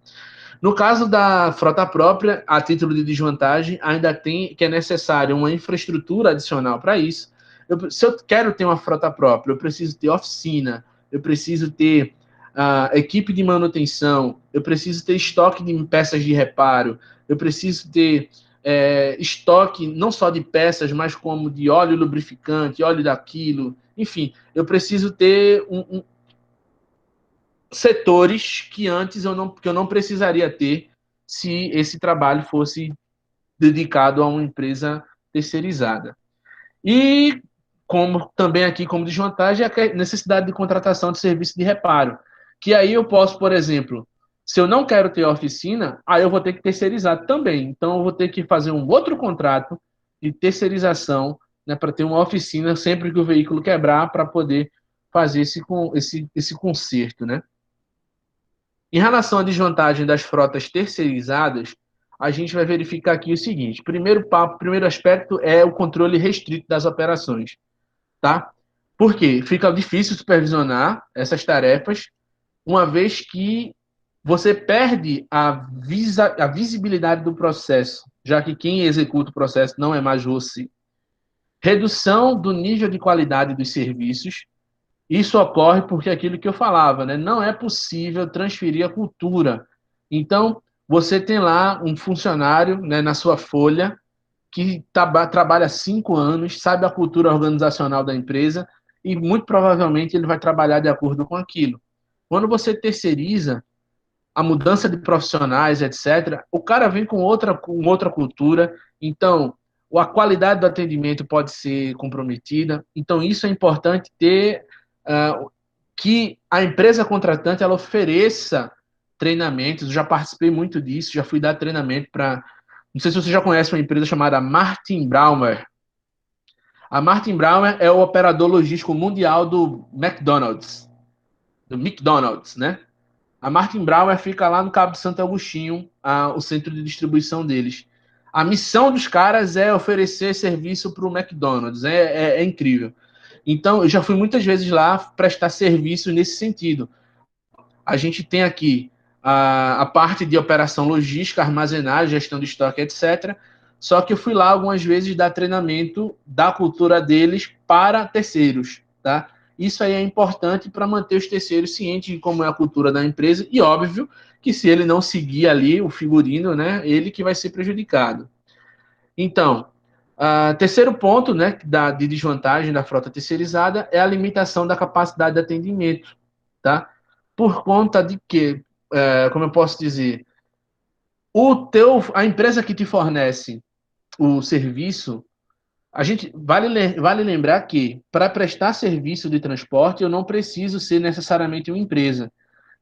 No caso da frota própria, a título de desvantagem, ainda tem que é necessário uma infraestrutura adicional para isso. Se eu quero ter uma frota própria, eu preciso ter oficina, eu preciso ter equipe de manutenção, eu preciso ter estoque de peças de reparo, eu preciso ter estoque não só de peças, mas como de óleo lubrificante, óleo daquilo, enfim, eu preciso ter setores que antes que eu não precisaria ter se esse trabalho fosse dedicado a uma empresa terceirizada. E como também aqui como desvantagem é a necessidade de contratação de serviço de reparo, que aí eu posso, por exemplo, se eu não quero ter oficina, aí eu vou ter que terceirizar também. Então eu vou ter que fazer um outro contrato de terceirização, né, para ter uma oficina sempre que o veículo quebrar para poder fazer esse conserto, né? Em relação à desvantagem das frotas terceirizadas, a gente vai verificar aqui o seguinte: primeiro aspecto é o controle restrito das operações, tá? Por quê? Fica difícil supervisionar essas tarefas, uma vez que você perde a visibilidade do processo, já que quem executa o processo não é mais você. Redução do nível de qualidade dos serviços. Isso ocorre porque aquilo que eu falava, né? Não é possível transferir a cultura. Então, você tem lá um funcionário, né, na sua folha que trabalha 5 anos, sabe a cultura organizacional da empresa e muito provavelmente ele vai trabalhar de acordo com aquilo. Quando você terceiriza a mudança de profissionais, etc., o cara vem com outra cultura, então a qualidade do atendimento pode ser comprometida. Então, isso é importante ter que a empresa contratante ela ofereça treinamentos. Eu já participei muito disso, já fui dar treinamento para. Não sei se você já conhece uma empresa chamada Martin Braumer. A Martin Braumer é o operador logístico mundial do McDonald's, né? A Martin Brauer fica lá no Cabo Santo Agostinho, o centro de distribuição deles. A missão dos caras é oferecer serviço para o McDonald's. É incrível. Então, eu já fui muitas vezes lá prestar serviço nesse sentido. A gente tem aqui a parte de operação logística, armazenagem, gestão de estoque, etc. Só que eu fui lá algumas vezes dar treinamento da cultura deles para terceiros, tá? Isso aí é importante para manter os terceiros cientes de como é a cultura da empresa e, óbvio, que se ele não seguir ali o figurino, né, ele que vai ser prejudicado. Então, terceiro ponto, né, de desvantagem da frota terceirizada é a limitação da capacidade de atendimento, tá? Por conta de que, como eu posso dizer, a empresa que te fornece o serviço, a gente vale lembrar que para prestar serviço de transporte eu não preciso ser necessariamente uma empresa.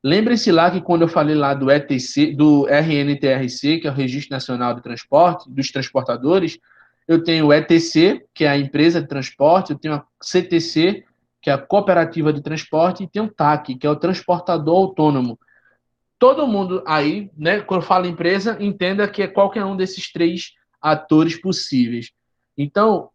Lembre-se lá que quando eu falei lá do ETC, do RNTRC, que é o Registro Nacional de Transporte, dos transportadores, eu tenho o ETC, que é a empresa de transporte, eu tenho a CTC, que é a cooperativa de transporte, e tenho o TAC, que é o transportador autônomo. Todo mundo aí, né, quando fala empresa, entenda que é qualquer um desses três atores possíveis. Então,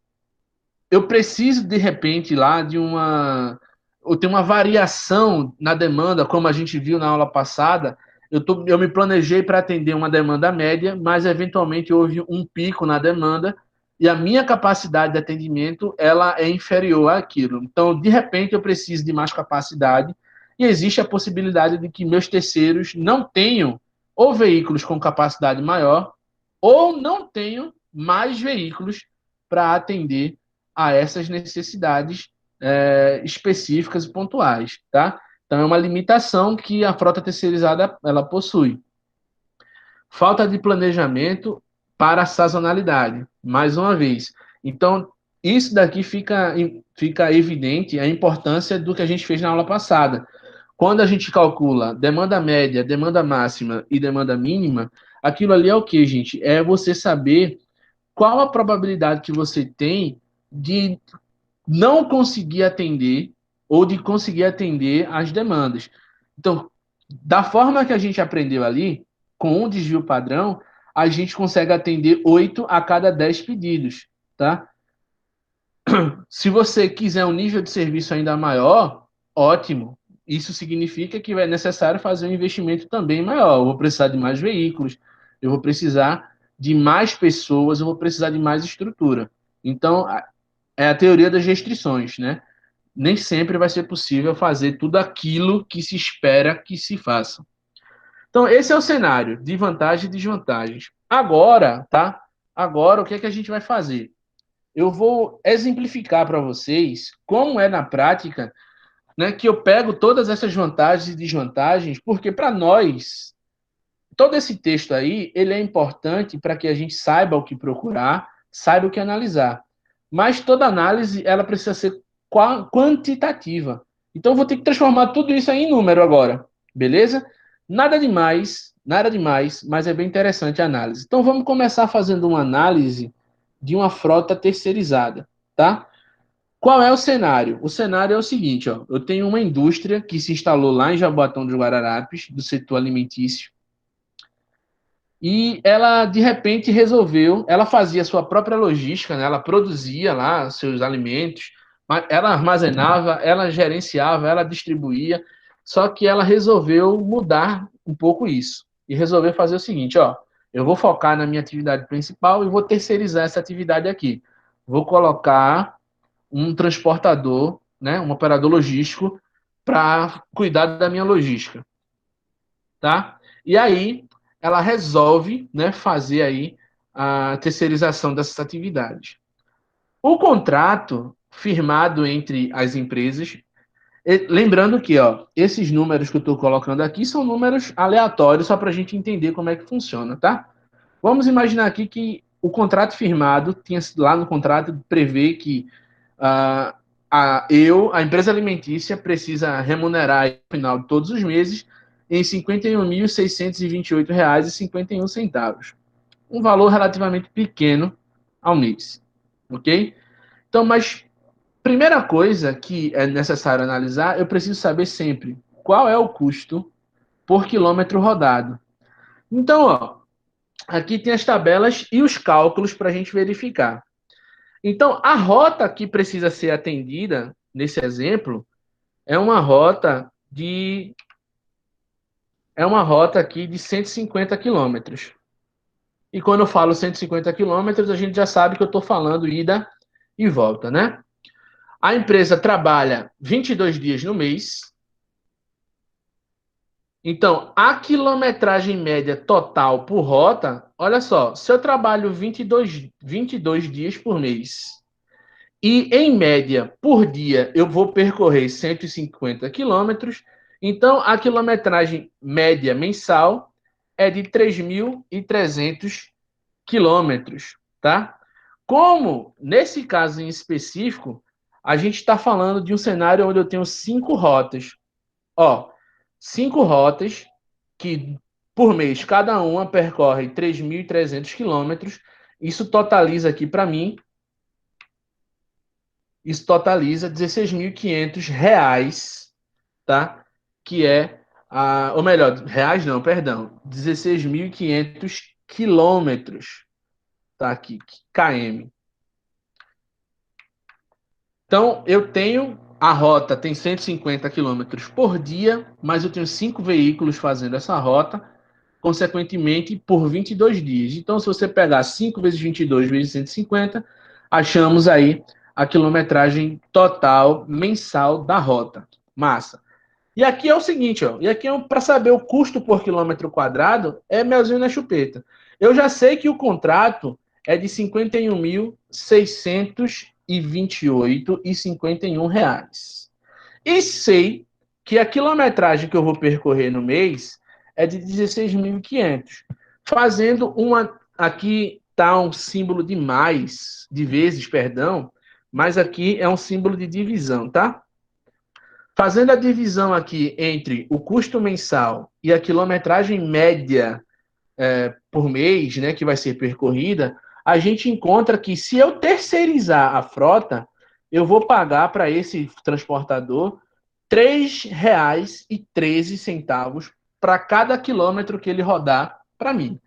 eu preciso, de repente, lá de uma. Eu tenho uma variação na demanda, como a gente viu na aula passada. Eu me planejei para atender uma demanda média, mas eventualmente houve um pico na demanda e a minha capacidade de atendimento ela é inferior àquilo. Então, de repente, eu preciso de mais capacidade e existe a possibilidade de que meus terceiros não tenham ou veículos com capacidade maior ou não tenham mais veículos para atender a essas necessidades específicas e pontuais, tá? Então é uma limitação que a frota terceirizada ela possui. Falta de planejamento para a sazonalidade, mais uma vez. Então isso daqui fica evidente a importância do que a gente fez na aula passada. Quando a gente calcula demanda média, demanda máxima e demanda mínima, aquilo ali é o que, gente? É você saber qual a probabilidade que você tem de não conseguir atender ou de conseguir atender as demandas. Então, da forma que a gente aprendeu ali, com um desvio padrão, a gente consegue atender 8 a cada 10 pedidos, tá? Se você quiser um nível de serviço ainda maior, ótimo. Isso significa que é necessário fazer um investimento também maior. Eu vou precisar de mais veículos, eu vou precisar de mais pessoas, eu vou precisar de mais estrutura. Então, é a teoria das restrições, né? Nem sempre vai ser possível fazer tudo aquilo que se espera que se faça. Então, esse é o cenário de vantagens e desvantagens. Agora, tá? Agora, o que é que a gente vai fazer? Eu vou exemplificar para vocês como é na prática, né, que eu pego todas essas vantagens e desvantagens, porque para nós, todo esse texto aí, ele é importante para que a gente saiba o que procurar, saiba o que analisar. Mas toda análise, ela precisa ser quantitativa. Então, eu vou ter que transformar tudo isso aí em número agora, beleza? Nada demais, mas é bem interessante a análise. Então, vamos começar fazendo uma análise de uma frota terceirizada, tá? Qual é o cenário? O cenário é o seguinte, ó, eu tenho uma indústria que se instalou lá em Jaboatão dos Guararapes, do setor alimentício, e ela, de repente, resolveu. Ela fazia sua própria logística, né? Ela produzia lá seus alimentos, ela armazenava, ela gerenciava, ela distribuía. Só que ela resolveu mudar um pouco isso. E resolveu fazer o seguinte: ó, eu vou focar na minha atividade principal e vou terceirizar essa atividade aqui. Vou colocar um transportador, né? Um operador logístico, para cuidar da minha logística, tá? E aí ela resolve, né, fazer aí a terceirização dessas atividades. O contrato firmado entre as empresas, lembrando que, ó, esses números que eu estou colocando aqui são números aleatórios só para a gente entender como é que funciona, tá? Vamos imaginar aqui que o contrato firmado tinha lá no contrato prevê que ah, a empresa alimentícia precisa remunerar no final de todos os meses em R$ 51.628,51. Um valor relativamente pequeno ao mês, ok? Então, mas primeira coisa que é necessário analisar, eu preciso saber sempre qual é o custo por quilômetro rodado. Então, ó, aqui tem as tabelas e os cálculos para a gente verificar. Então, a rota que precisa ser atendida, nesse exemplo, é uma rota aqui de 150 quilômetros. E quando eu falo 150 quilômetros, a gente já sabe que eu estou falando ida e volta, né? A empresa trabalha 22 dias no mês. Então, a quilometragem média total por rota, olha só, se eu trabalho 22 dias por mês e, em média, por dia, eu vou percorrer 150 quilômetros, então a quilometragem média mensal é de 3.300 quilômetros, tá? Como, nesse caso em específico, a gente está falando de um cenário onde eu tenho 5 rotas. Ó, 5 rotas que, por mês, cada uma percorre 3.300 quilômetros. Isso totaliza aqui para mim, isso totaliza R$ 16.500, tá? Que é, ou melhor, reais não, perdão, 16.500 quilômetros, tá aqui, km. Então, eu tenho, a rota tem 150 quilômetros por dia, mas eu tenho 5 veículos fazendo essa rota, consequentemente, por 22 dias. Então, se você pegar 5 vezes 22 vezes 150, achamos aí a quilometragem total mensal da rota. Massa. E aqui é o seguinte, ó, e aqui para saber o custo por quilômetro quadrado, é melzinho na chupeta. Eu já sei que o contrato é de R$ 51.628,51. E sei que a quilometragem que eu vou percorrer no mês é de 16.500. Fazendo uma... Aqui está um símbolo de mais, de vezes, perdão, mas aqui é um símbolo de divisão, tá? Fazendo a divisão aqui entre o custo mensal e a quilometragem média por mês, né, que vai ser percorrida, a gente encontra que se eu terceirizar a frota, eu vou pagar para esse transportador R$ 3,13 para cada quilômetro que ele rodar para mim.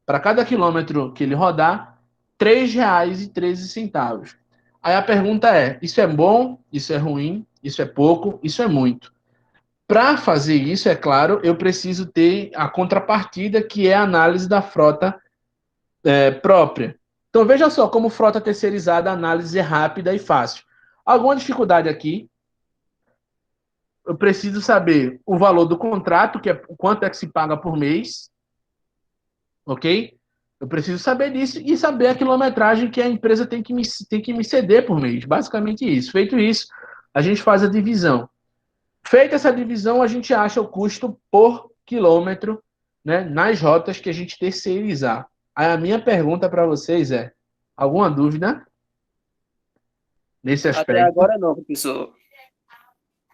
Para cada quilômetro que ele rodar, R$ 3,13. Aí a pergunta é: isso é bom? Isso é ruim? Isso é pouco? Isso é muito? Para fazer isso, é claro, eu preciso ter a contrapartida, que é a análise da frota própria. Então, veja só como frota terceirizada, a análise é rápida e fácil. Alguma dificuldade aqui? Eu preciso saber o valor do contrato, que é quanto é que se paga por mês, ok? Eu preciso saber disso e saber a quilometragem que a empresa tem que me ceder por mês. Basicamente isso. Feito isso, a gente faz a divisão. Feita essa divisão, a gente acha o custo por quilômetro, né, nas rotas que a gente terceirizar. Aí a minha pergunta para vocês é: alguma dúvida nesse Até aspecto? agora não, professor.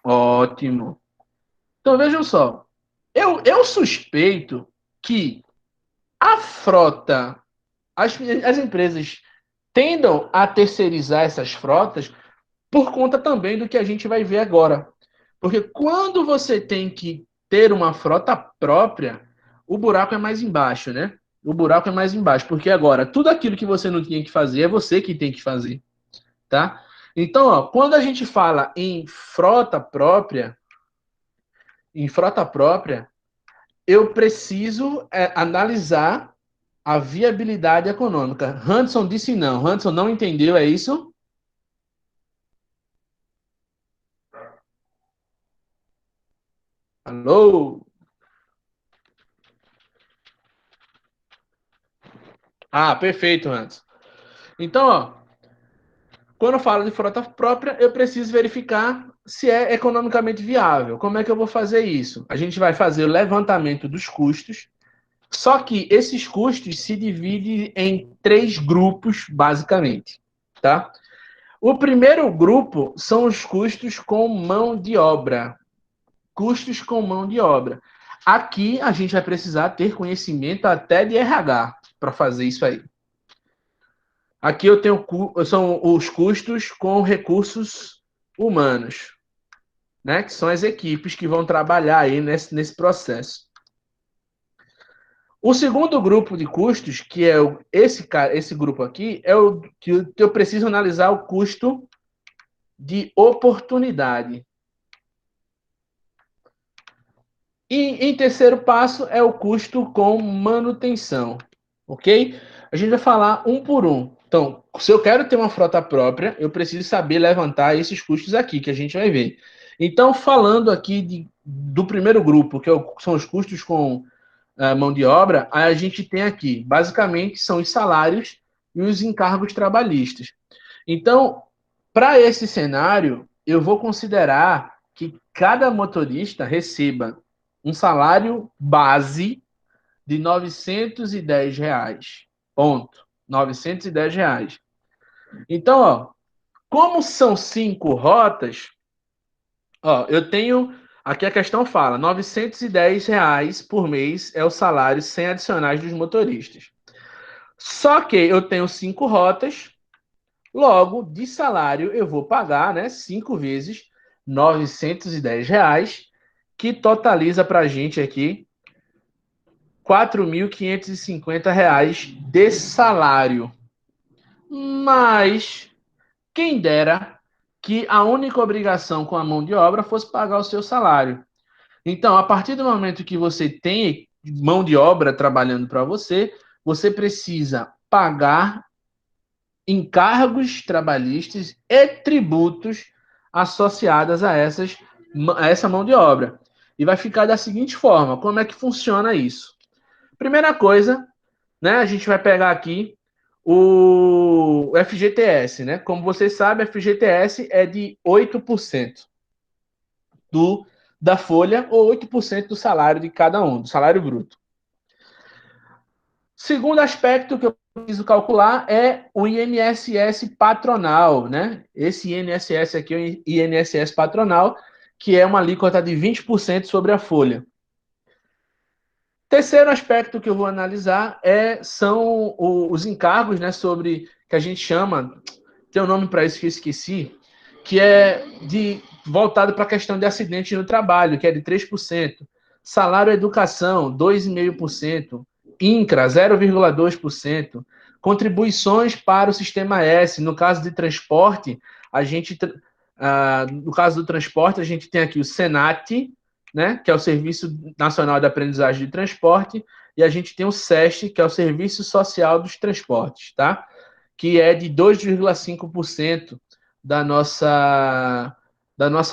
Ótimo. Então vejam só, eu suspeito que a frota, as empresas tendam a terceirizar essas frotas por conta também do que a gente vai ver agora. Porque quando você tem que ter uma frota própria, o buraco é mais embaixo, né? O buraco é mais embaixo, porque agora tudo aquilo que você não tinha que fazer é você que tem que fazer, tá? Então, ó, quando a gente fala em frota própria, eu preciso analisar a viabilidade econômica. Hanson disse não. Hanson não entendeu, é isso? Alô? Ah, perfeito, Hanson. Então, ó, quando eu falo de frota própria, eu preciso verificar se é economicamente viável. Como é que eu vou fazer isso? A gente vai fazer o levantamento dos custos, só que esses custos se dividem em 3 grupos, basicamente, tá? O primeiro grupo são os custos com mão de obra. Custos com mão de obra. Aqui a gente vai precisar ter conhecimento até de RH para fazer isso aí. Aqui eu tenho são os custos com recursos humanos, né? Que são as equipes que vão trabalhar aí nesse processo. O segundo grupo de custos, que é esse grupo aqui, é o que eu preciso analisar o custo de oportunidade. E em terceiro passo é o custo com manutenção, ok? A gente vai falar um por um. Então, se eu quero ter uma frota própria, eu preciso saber levantar esses custos aqui, que a gente vai ver. Então, falando aqui do primeiro grupo, que são os custos com mão de obra, a gente tem aqui, basicamente, são os salários e os encargos trabalhistas. Então, para esse cenário, eu vou considerar que cada motorista receba um salário base de R$ 910. Ponto. R$ 910. Então, ó, como são 5 rotas, ó, eu tenho. Aqui a questão fala: R$ 910 por mês é o salário sem adicionais dos motoristas. Só que eu tenho 5 rotas, logo, de salário, eu vou pagar, né, 5 vezes R$ 910, que totaliza para a gente aqui R$ 4.550 de salário. Mas, quem dera que a única obrigação com a mão de obra fosse pagar o seu salário. Então, a partir do momento que você tem mão de obra trabalhando para você, você precisa pagar encargos trabalhistas e tributos associados a essa mão de obra. E vai ficar da seguinte forma: como é que funciona isso? Primeira coisa, né, a gente vai pegar aqui o FGTS, né? Como vocês sabem, FGTS é de 8% da folha ou 8% do salário de cada um, do salário bruto. Segundo aspecto que eu preciso calcular é o INSS patronal, né? Esse INSS aqui é o INSS patronal, que é uma alíquota de 20% sobre a folha. Terceiro aspecto que eu vou analisar são os encargos, né, sobre, que a gente chama, tem um nome para isso que eu esqueci, que é voltado para a questão de acidente no trabalho, que é de 3%. Salário educação, 2,5%. INCRA, 0,2%. Contribuições para o Sistema S. No caso de transporte, no caso do transporte, a gente tem aqui o SENAT, né, que é o Serviço Nacional de Aprendizagem de Transporte, e a gente tem o SEST, que é o Serviço Social dos Transportes, tá? Que é de 2,5% da nossa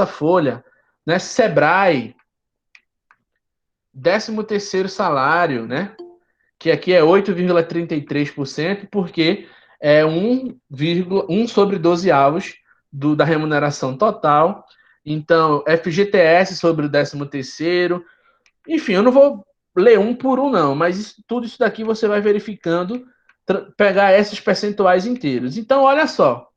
folha, né? Sebrae, 13º salário, né? Que aqui é 8,33%, porque é 1 sobre 12 avos da remuneração total. Então, FGTS sobre o 13º. Enfim, eu não vou ler um por um, não, mas tudo isso daqui você vai verificando, pegar esses percentuais inteiros. Então, olha só.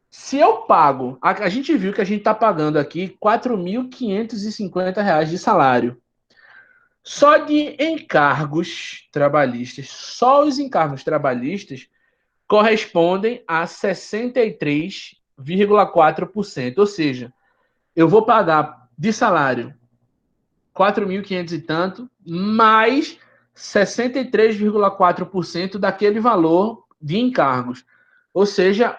Se eu pago, a gente viu que a gente está pagando aqui R$ 4.550 de salário. Só de encargos trabalhistas, só os encargos trabalhistas correspondem a 63,4%. Ou seja, eu vou pagar de salário 4.500 e tanto, mais 63,4% daquele valor de encargos. Ou seja,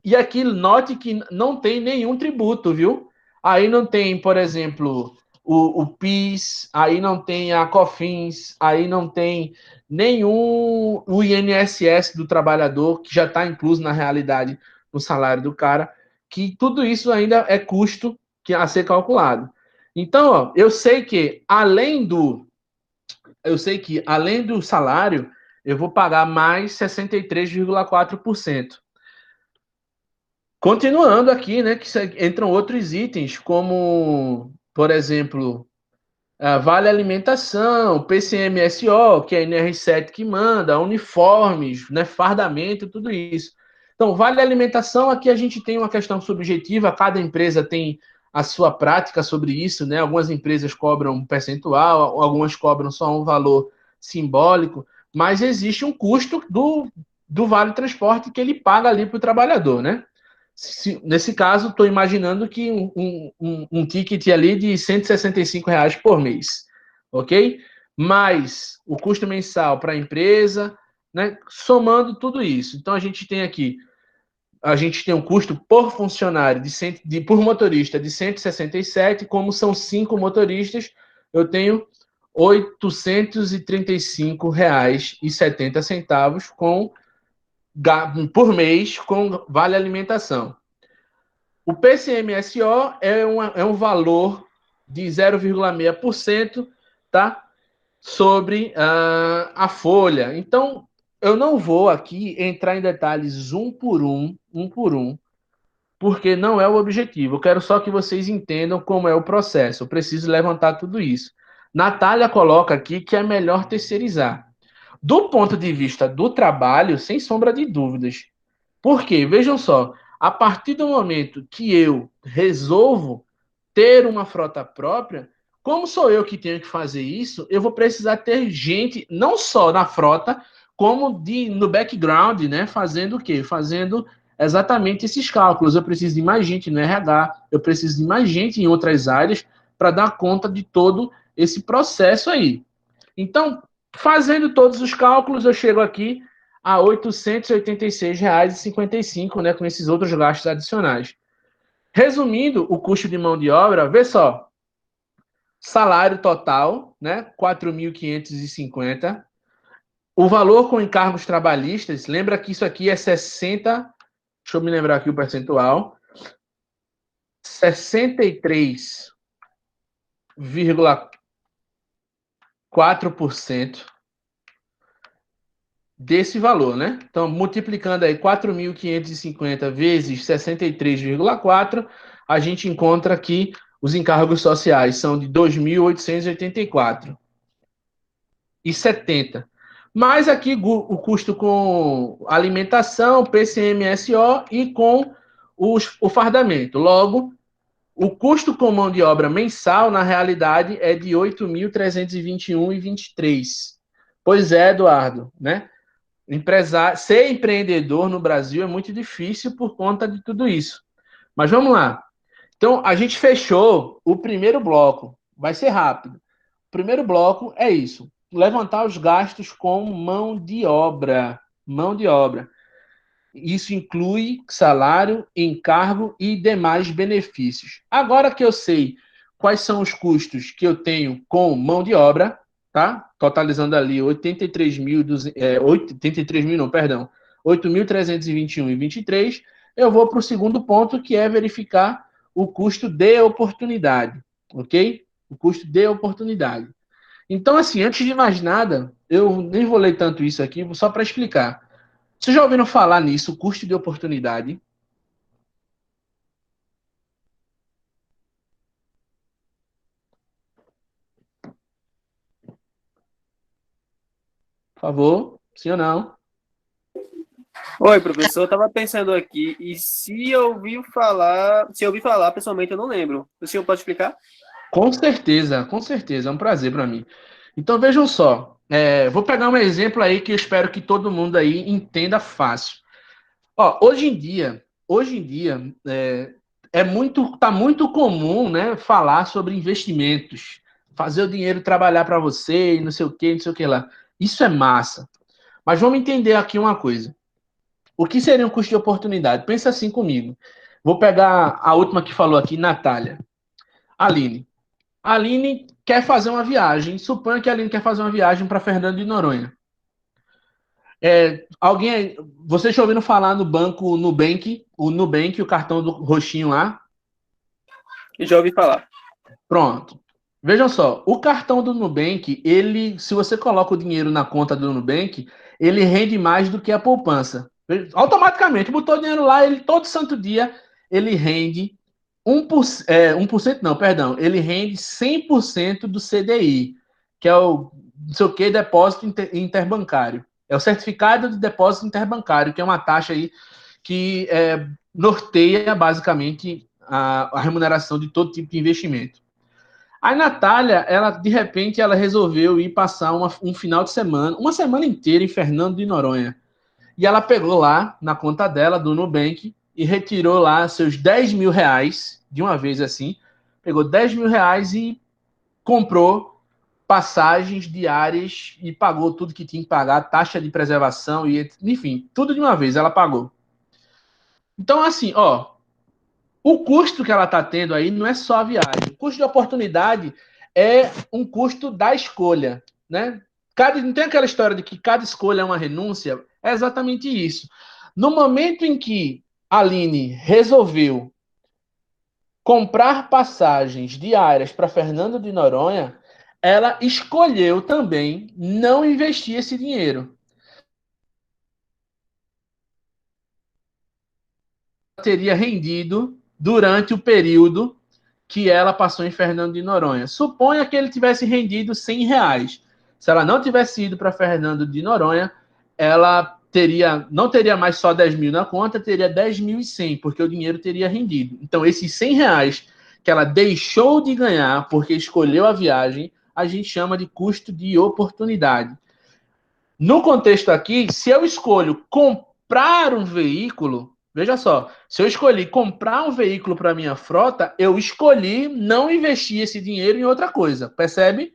e aqui note que não tem nenhum tributo, viu? Aí não tem, por exemplo, o PIS, aí não tem a COFINS, aí não tem nenhum o INSS do trabalhador, que já está incluso na realidade no salário do cara, que tudo isso ainda é custo a ser calculado. Então, ó, eu sei que além do salário, eu vou pagar mais 63,4%. Continuando aqui, né, que entram outros itens, como, por exemplo, vale alimentação, PCMSO, que é a NR7 que manda, uniformes, né, fardamento, tudo isso. Então, vale alimentação, aqui a gente tem uma questão subjetiva, cada empresa tem a sua prática sobre isso, né? Algumas empresas cobram um percentual, algumas cobram só um valor simbólico, mas existe um custo do vale transporte que ele paga ali para o trabalhador, né? Nesse caso, estou imaginando que um ticket ali de R$ 165 por mês, ok? mais o custo mensal para a empresa, né? Somando tudo isso. Então, a gente tem aqui, a gente tem um custo por funcionário, por motorista, de 167, como são 5 motoristas, eu tenho R$ 835,70 por mês com vale alimentação. O PCMSO é um valor de 0,6%, tá? Sobre a folha. Então, eu não vou aqui entrar em detalhes um por um, porque não é o objetivo. Eu quero só que vocês entendam como é o processo. Eu preciso levantar tudo isso. Natália coloca aqui que é melhor terceirizar. Do ponto de vista do trabalho, sem sombra de dúvidas. Por quê? Vejam só, a partir do momento que eu resolvo ter uma frota própria, como sou eu que tenho que fazer isso, eu vou precisar ter gente, não só na frota, como no background, né? Fazendo o quê? Fazendo exatamente esses cálculos. Eu preciso de mais gente no RH, eu preciso de mais gente em outras áreas para dar conta de todo esse processo aí. Então, fazendo todos os cálculos, eu chego aqui a R$ 886,55, né, com esses outros gastos adicionais. Resumindo o custo de mão de obra, vê só. Salário total, né, 4.550. O valor com encargos trabalhistas, lembra que isso aqui é 60, deixa eu me lembrar aqui o percentual, 63,4% desse valor, né? Então, multiplicando aí 4.550 vezes 63,4, a gente encontra que os encargos sociais são de 2.884,70. Mais aqui o custo com alimentação, PCMSO e com o fardamento. Logo, o custo com mão de obra mensal, na realidade, é de 8.321,23. Pois é, Eduardo, né? Ser empreendedor no Brasil é muito difícil por conta de tudo isso. Mas vamos lá. Então, a gente fechou o primeiro bloco. Vai ser rápido. O primeiro bloco é isso: levantar os gastos com mão de obra. Mão de obra. Isso inclui salário, encargo e demais benefícios. Agora que eu sei quais são os custos que eu tenho com mão de obra, tá? Totalizando ali 83 mil não, perdão, 8.321,23, eu vou para o segundo ponto, que é verificar o custo de oportunidade, ok? O custo de oportunidade. Então, assim, antes de mais nada, eu nem vou ler tanto isso aqui, só para explicar. Vocês já ouviram falar nisso, custo de oportunidade? Por favor, sim ou não? Oi, professor, eu estava pensando aqui, e se eu ouvi falar, pessoalmente eu não lembro. O senhor pode explicar? Com certeza, é um prazer para mim. Então vejam só, vou pegar um exemplo aí que eu espero que todo mundo aí entenda fácil. Ó, hoje em dia tá muito comum, né, falar sobre investimentos, fazer o dinheiro trabalhar para você e não sei o que, não sei o que lá. Isso é massa. Mas vamos entender aqui uma coisa. O que seria um custo de oportunidade? Pensa assim comigo. Vou pegar a última que falou aqui, Natália. Aline. A Aline quer fazer uma viagem. Suponha que a Aline quer fazer uma viagem para Fernando de Noronha. Vocês estão ouvindo falar no banco Nubank, o cartão do roxinho lá? Eu já ouvi falar. Pronto. Vejam só, o cartão do Nubank, se você coloca o dinheiro na conta do Nubank, ele rende mais do que a poupança. Automaticamente, botou o dinheiro lá, ele todo santo dia, ele rende 1%, não, perdão, ele rende 100% do CDI, que é o, não sei o que, depósito interbancário. É o certificado de depósito interbancário, que é uma taxa aí que norteia basicamente a remuneração de todo tipo de investimento. A Natália, de repente, ela resolveu ir passar um final de semana, uma semana inteira em Fernando de Noronha. E ela pegou lá na conta dela, do Nubank, e retirou lá seus 10 mil reais, de uma vez assim. Pegou 10 mil reais e comprou passagens diárias e pagou tudo que tinha que pagar, taxa de preservação, e enfim, tudo de uma vez ela pagou. Então, assim, ó, o custo que ela está tendo aí não é só a viagem. O custo de oportunidade é um custo da escolha, né? Não tem aquela história de que cada escolha é uma renúncia? É exatamente isso. No momento em que a Aline resolveu comprar passagens diárias para Fernando de Noronha, ela escolheu também não investir esse dinheiro. Teria rendido durante o período que ela passou em Fernando de Noronha. Suponha que ele tivesse rendido R$ 100. Se ela não tivesse ido para Fernando de Noronha, ela não teria mais só 10 mil na conta, teria 10.100, porque o dinheiro teria rendido. Então, esses R$ 100 que ela deixou de ganhar porque escolheu a viagem, a gente chama de custo de oportunidade. No contexto aqui, se eu escolho comprar um veículo, veja só, se eu escolhi comprar um veículo para minha frota, eu escolhi não investir esse dinheiro em outra coisa, percebe?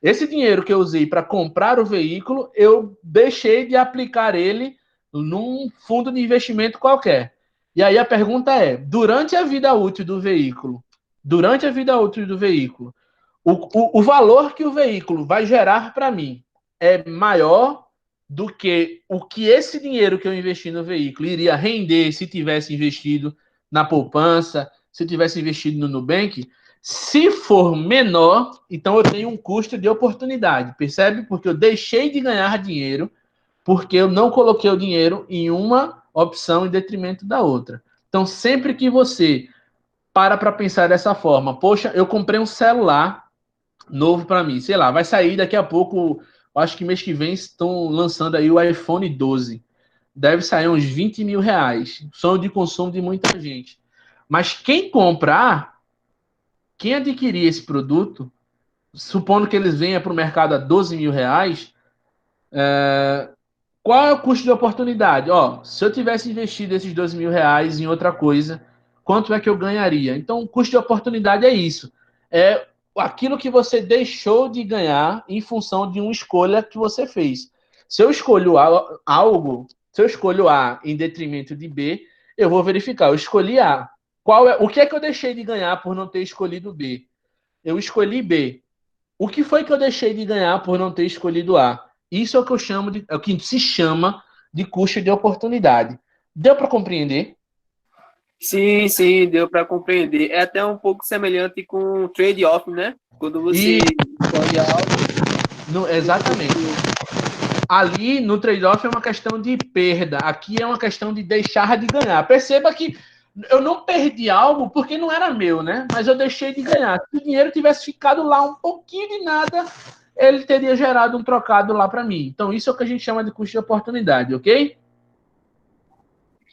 Esse dinheiro que eu usei para comprar o veículo, eu deixei de aplicar ele num fundo de investimento qualquer. E aí a pergunta é: durante a vida útil do veículo, o valor que o veículo vai gerar para mim é maior do que o que esse dinheiro que eu investi no veículo iria render se tivesse investido na poupança, se tivesse investido no Nubank. Se for menor, então eu tenho um custo de oportunidade, percebe? Porque eu deixei de ganhar dinheiro porque eu não coloquei o dinheiro em uma opção em detrimento da outra. Então, sempre que você para pensar dessa forma, poxa, eu comprei um celular novo para mim, sei lá, vai sair daqui a pouco, acho que mês que vem estão lançando aí o iPhone 12. Deve sair uns R$ 20.000, sonho de consumo de muita gente. Mas quem adquirir esse produto, supondo que eles venham para o mercado a R$ 12.000, qual é o custo de oportunidade? Ó, se eu tivesse investido esses R$ 12.000 em outra coisa, quanto é que eu ganharia? Então, o custo de oportunidade é isso. É aquilo que você deixou de ganhar em função de uma escolha que você fez. Se eu escolho algo, se eu escolho A em detrimento de B, eu vou verificar. Eu escolhi A. O que é que eu deixei de ganhar por não ter escolhido B? Eu escolhi B. O que foi que eu deixei de ganhar por não ter escolhido A? Isso é o que é o que se chama de custo de oportunidade. Deu para compreender? Sim, sim, deu para compreender. É até um pouco semelhante com o trade-off, né? Quando você E escolhe algo. exatamente. Ali no trade-off é uma questão de perda. Aqui é uma questão de deixar de ganhar. Perceba que eu não perdi algo porque não era meu, né? Mas eu deixei de ganhar. Se o dinheiro tivesse ficado lá um pouquinho de nada, ele teria gerado um trocado lá para mim. Então, isso é o que a gente chama de custo de oportunidade, ok?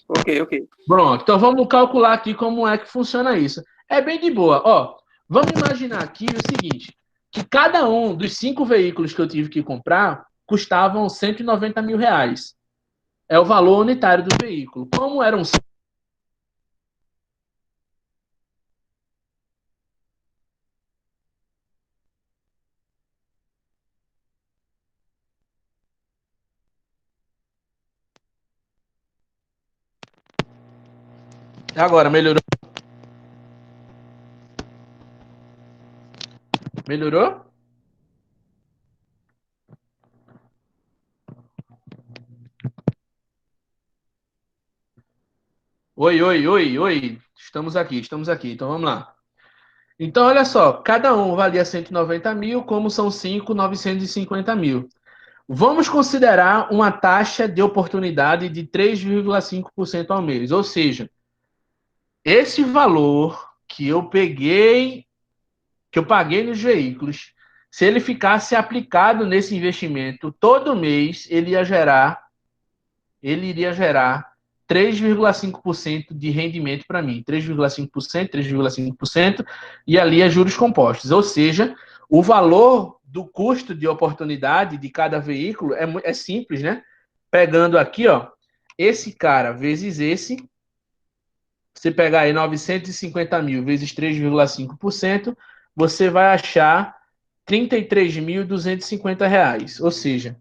Ok, ok. Pronto, então vamos calcular aqui como é que funciona isso. É bem de boa. Ó, vamos imaginar aqui o seguinte: que cada um dos 5 veículos que eu tive que comprar custavam R$ 190.000. É o valor unitário do veículo. Como eram. Agora, melhorou? Melhorou? Oi, oi, oi, oi. Estamos aqui, estamos aqui. Então vamos lá. Então, olha só, cada um valia 190.000, como são 5, 950.000. Vamos considerar uma taxa de oportunidade de 3,5% ao mês. Ou seja, esse valor que eu paguei nos veículos, se ele ficasse aplicado nesse investimento todo mês, ele iria gerar 3,5% de rendimento para mim. 3,5%, 3,5%, e ali é juros compostos. Ou seja, o valor do custo de oportunidade de cada veículo é simples, né? Pegando aqui, ó, esse cara vezes esse, você pegar aí 950.000 vezes 3,5%, você vai achar R$ 33.250. Ou seja,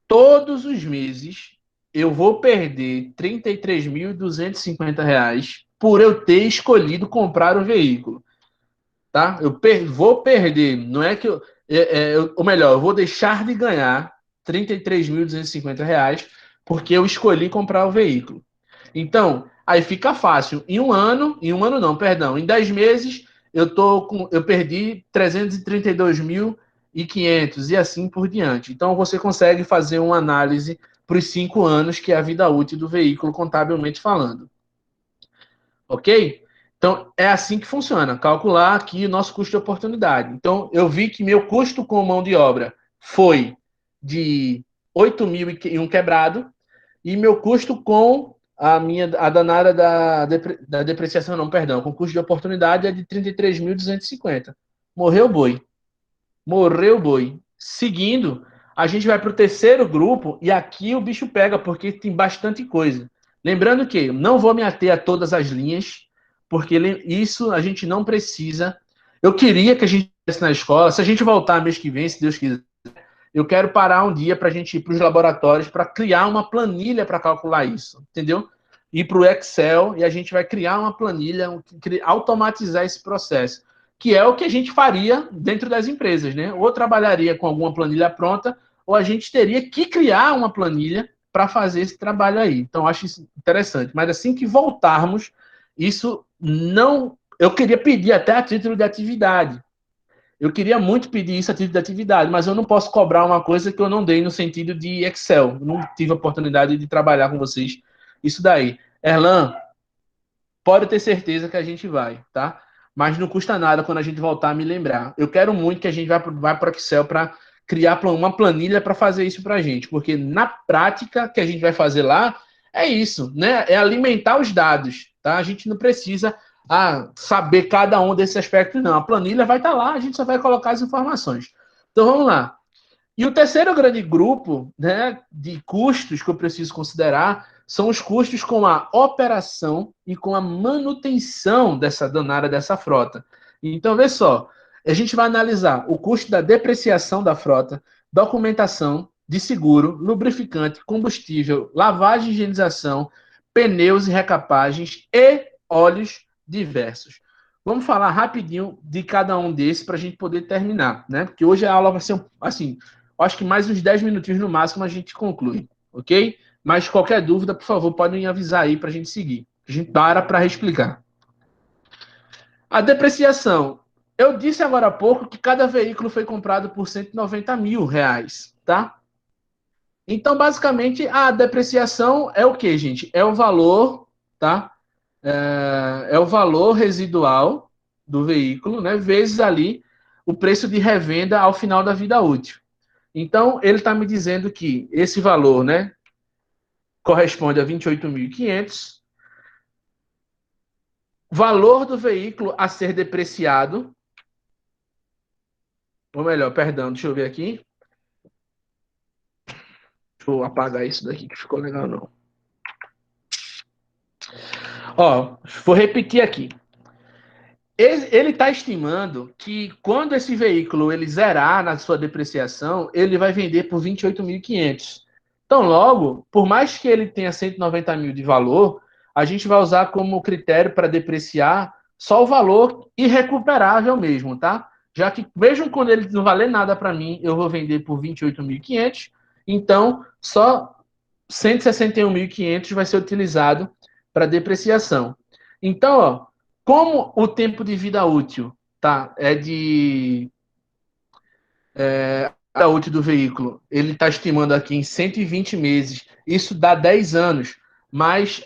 todos os meses eu vou perder R$ 33.250 por eu ter escolhido comprar o veículo. Tá? Vou perder, não é que ou melhor, eu vou deixar de ganhar R$ 33.250 porque eu escolhi comprar o veículo. Então, aí fica fácil. Em um ano não, perdão, em 10 meses eu perdi 332.500 e assim por diante. Então, você consegue fazer uma análise para os 5 anos, que é a vida útil do veículo, contabilmente falando. Ok? Então, é assim que funciona. Calcular aqui o nosso custo de oportunidade. Então, eu vi que meu custo com mão de obra foi de 8 mil e um quebrado, e meu custo com a danada da depreciação, não, perdão, com custo de oportunidade é de 33.250. Morreu o boi. Morreu o boi. Seguindo, a gente vai para o terceiro grupo, e aqui o bicho pega, porque tem bastante coisa. Lembrando que não vou me ater a todas as linhas, porque isso a gente não precisa. Eu queria que a gente estivesse na escola, se a gente voltar mês que vem, se Deus quiser, eu quero parar um dia para a gente ir para os laboratórios para criar uma planilha para calcular isso, entendeu? Ir para o Excel e a gente vai criar uma planilha, automatizar esse processo, que é o que a gente faria dentro das empresas, né? Ou trabalharia com alguma planilha pronta, ou a gente teria que criar uma planilha para fazer esse trabalho aí. Então, acho isso interessante. Mas assim que voltarmos, isso não. Eu queria pedir até a título de atividade. Eu queria muito pedir isso a título de atividade, mas eu não posso cobrar uma coisa que eu não dei no sentido de Excel. Eu não tive a oportunidade de trabalhar com vocês isso daí. Erlan, pode ter certeza que a gente vai, tá? Mas não custa nada quando a gente voltar a me lembrar. Eu quero muito que a gente vá para o Excel para criar uma planilha para fazer isso para a gente, porque na prática que a gente vai fazer lá é isso, né? É alimentar os dados, tá? A gente não precisa saber cada um desses aspectos, não. A planilha vai estar lá, a gente só vai colocar as informações. Então vamos lá. E o terceiro grande grupo, né, de custos que eu preciso considerar são os custos com a operação e com a manutenção dessa danada dessa frota. Então, vê só, a gente vai analisar o custo da depreciação da frota, documentação de seguro, lubrificante, combustível, lavagem e higienização, pneus e recapagens e óleos diversos. Vamos falar rapidinho de cada um desses para a gente poder terminar, né? Porque hoje a aula vai ser assim, acho que mais uns 10 minutinhos no máximo a gente conclui, ok? Mas qualquer dúvida, por favor, podem avisar aí para a gente seguir. A gente para explicar. A depreciação. Eu disse agora há pouco que cada veículo foi comprado por R$ 190.000, tá? Então, basicamente, a depreciação é o que, gente? É o valor, tá? É o valor residual do veículo, né? Vezes ali o preço de revenda ao final da vida útil. Então, ele está me dizendo que esse valor, né, corresponde a 28.500. Valor do veículo a ser depreciado. Ou melhor, perdão, deixa eu ver aqui. Deixa eu apagar isso daqui que ficou legal, não. Ó, vou repetir aqui. Ele está estimando que quando esse veículo ele zerar na sua depreciação, ele vai vender por 28.500. Então, logo, por mais que ele tenha 190 mil de valor, a gente vai usar como critério para depreciar só o valor irrecuperável mesmo, tá? Já que mesmo quando ele não valer nada para mim, eu vou vender por 28.500, então só 161.500 vai ser utilizado para depreciação. Então, ó, como o tempo de vida útil, tá? A vida útil do veículo, ele está estimando aqui em 120 meses. Isso dá 10 anos. Mas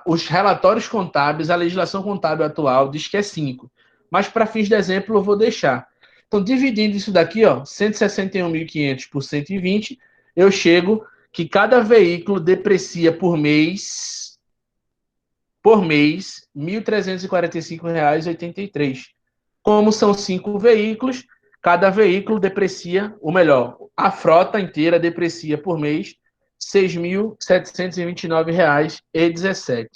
os relatórios contábeis, a legislação contábil atual diz que é 5. Mas para fins de exemplo, eu vou deixar. Então, dividindo isso daqui, ó, 161.500 por 120, eu chego que cada veículo deprecia por mês R$ 1.345,83. Como são 5 veículos, cada veículo deprecia, ou melhor, a frota inteira deprecia por mês R$ 6.729,17.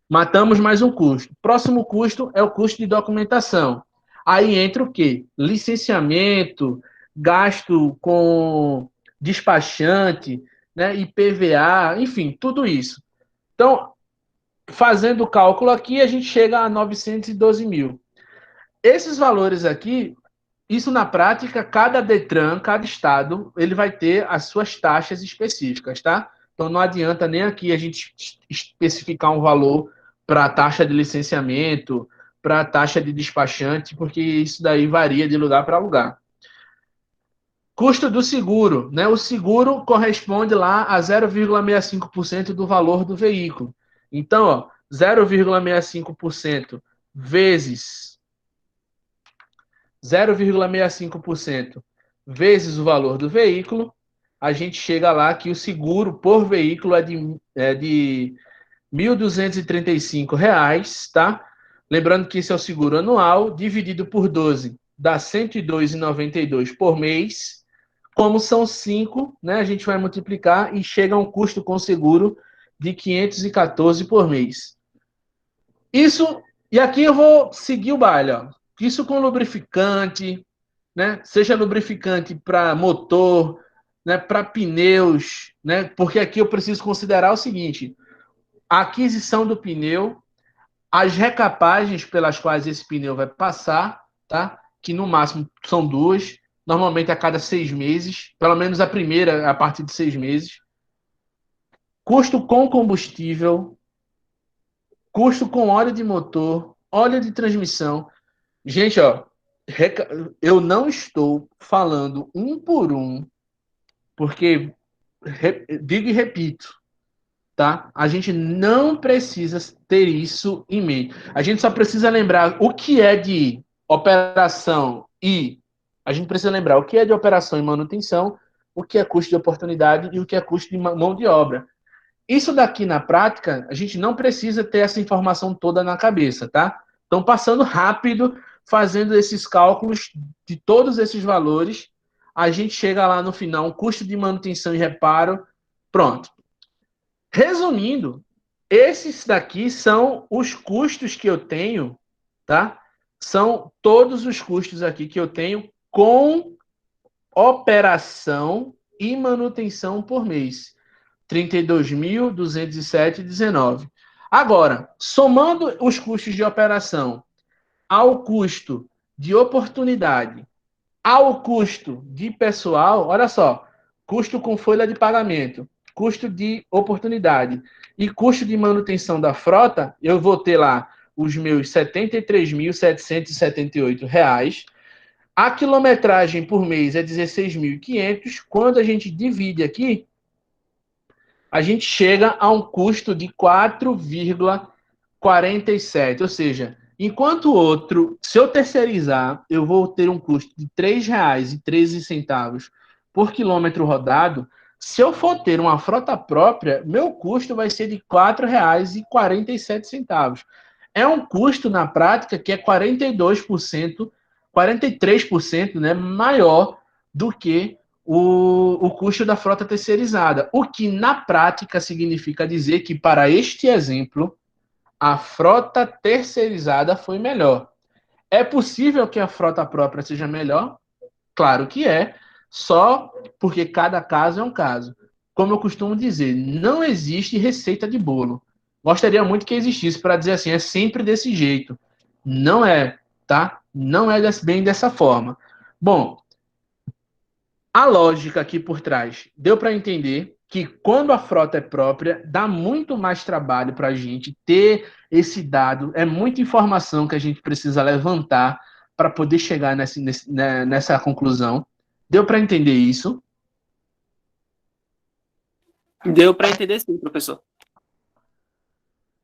Matamos mais um custo. Próximo custo é o custo de documentação. Aí entra o quê? Licenciamento, gasto com despachante, né, IPVA, enfim, tudo isso. Então, fazendo o cálculo aqui, a gente chega a 912 mil. Esses valores aqui, isso na prática, cada Detran, cada estado, ele vai ter as suas taxas específicas, tá? Então não adianta nem aqui a gente especificar um valor para a taxa de licenciamento, para a taxa de despachante, porque isso daí varia de lugar para lugar. Custo do seguro, né? O seguro corresponde lá a 0,65% do valor do veículo. Então, ó, 0,65% vezes 0,65% vezes o valor do veículo, a gente chega lá que o seguro por veículo é de R$ 1.235, tá? Lembrando que esse é o seguro anual, dividido por 12, dá R$ 102,92 por mês. Como são 5, né, a gente vai multiplicar e chega a um custo com seguro de R$ 514 por mês. Isso, e aqui eu vou seguir o baile, ó. Isso com lubrificante, né? Seja lubrificante para motor, né, para pneus, né? Porque aqui eu preciso considerar o seguinte: a aquisição do pneu, as recapagens pelas quais esse pneu vai passar, tá? Que no máximo são 2, normalmente a cada 6 meses, pelo menos a primeira a partir de 6 meses. Custo com combustível, custo com óleo de motor, óleo de transmissão. Gente, ó, eu não estou falando um por um, porque digo e repito, tá? A gente não precisa ter isso em mente. A gente só precisa lembrar o que é de operação e a gente precisa lembrar o que é de operação e manutenção, o que é custo de oportunidade e o que é custo de mão de obra. Isso daqui na prática, a gente não precisa ter essa informação toda na cabeça, tá? Então, passando rápido, fazendo esses cálculos de todos esses valores, a gente chega lá no final, um custo de manutenção e reparo, pronto. Resumindo, esses daqui são os custos que eu tenho, tá? São todos os custos aqui que eu tenho com operação e manutenção por mês. 32.207,19. Agora, somando os custos de operação ao custo de oportunidade, ao custo de pessoal, olha só, custo com folha de pagamento, custo de oportunidade e custo de manutenção da frota, eu vou ter lá os meus R$ 73.778. A quilometragem por mês é 16.500. Quando a gente divide aqui, a gente chega a um custo de 4,47. Ou seja, enquanto o outro, se eu terceirizar, eu vou ter um custo de R$ 3,13 por quilômetro rodado. Se eu for ter uma frota própria, meu custo vai ser de R$ 4,47. É um custo, na prática, que é 42%, 43%, né, maior do que o custo da frota terceirizada. O que, na prática, significa dizer que, para este exemplo, a frota terceirizada foi melhor. É possível que a frota própria seja melhor? Claro que é, só porque cada caso é um caso. Como eu costumo dizer, não existe receita de bolo. Gostaria muito que existisse para dizer assim, é sempre desse jeito. Não é, tá? Não é bem dessa forma. Bom, a lógica aqui por trás deu para entender que quando a frota é própria, dá muito mais trabalho para a gente ter esse dado, é muita informação que a gente precisa levantar para poder chegar nessa conclusão. Deu para entender isso? Deu para entender sim, professor.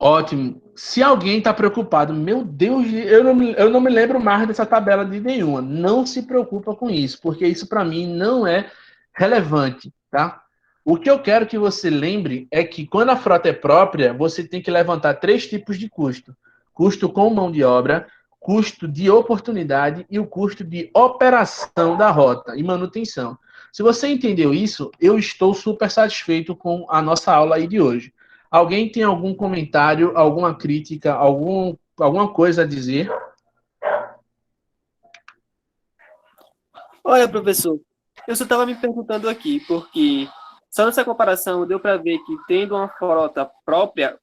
Ótimo. Se alguém está preocupado, meu Deus, eu não me lembro mais dessa tabela de nenhuma. Não se preocupa com isso, porque isso para mim não é relevante, tá? O que eu quero que você lembre é que quando a frota é própria, você tem que levantar 3 tipos de custo: custo com mão de obra, custo de oportunidade e o custo de operação da rota e manutenção. Se você entendeu isso, eu estou super satisfeito com a nossa aula aí de hoje. Alguém tem algum comentário, alguma crítica, alguma coisa a dizer? Olha, professor, eu só estava me perguntando aqui, porque só nessa comparação deu para ver que tendo uma frota própria,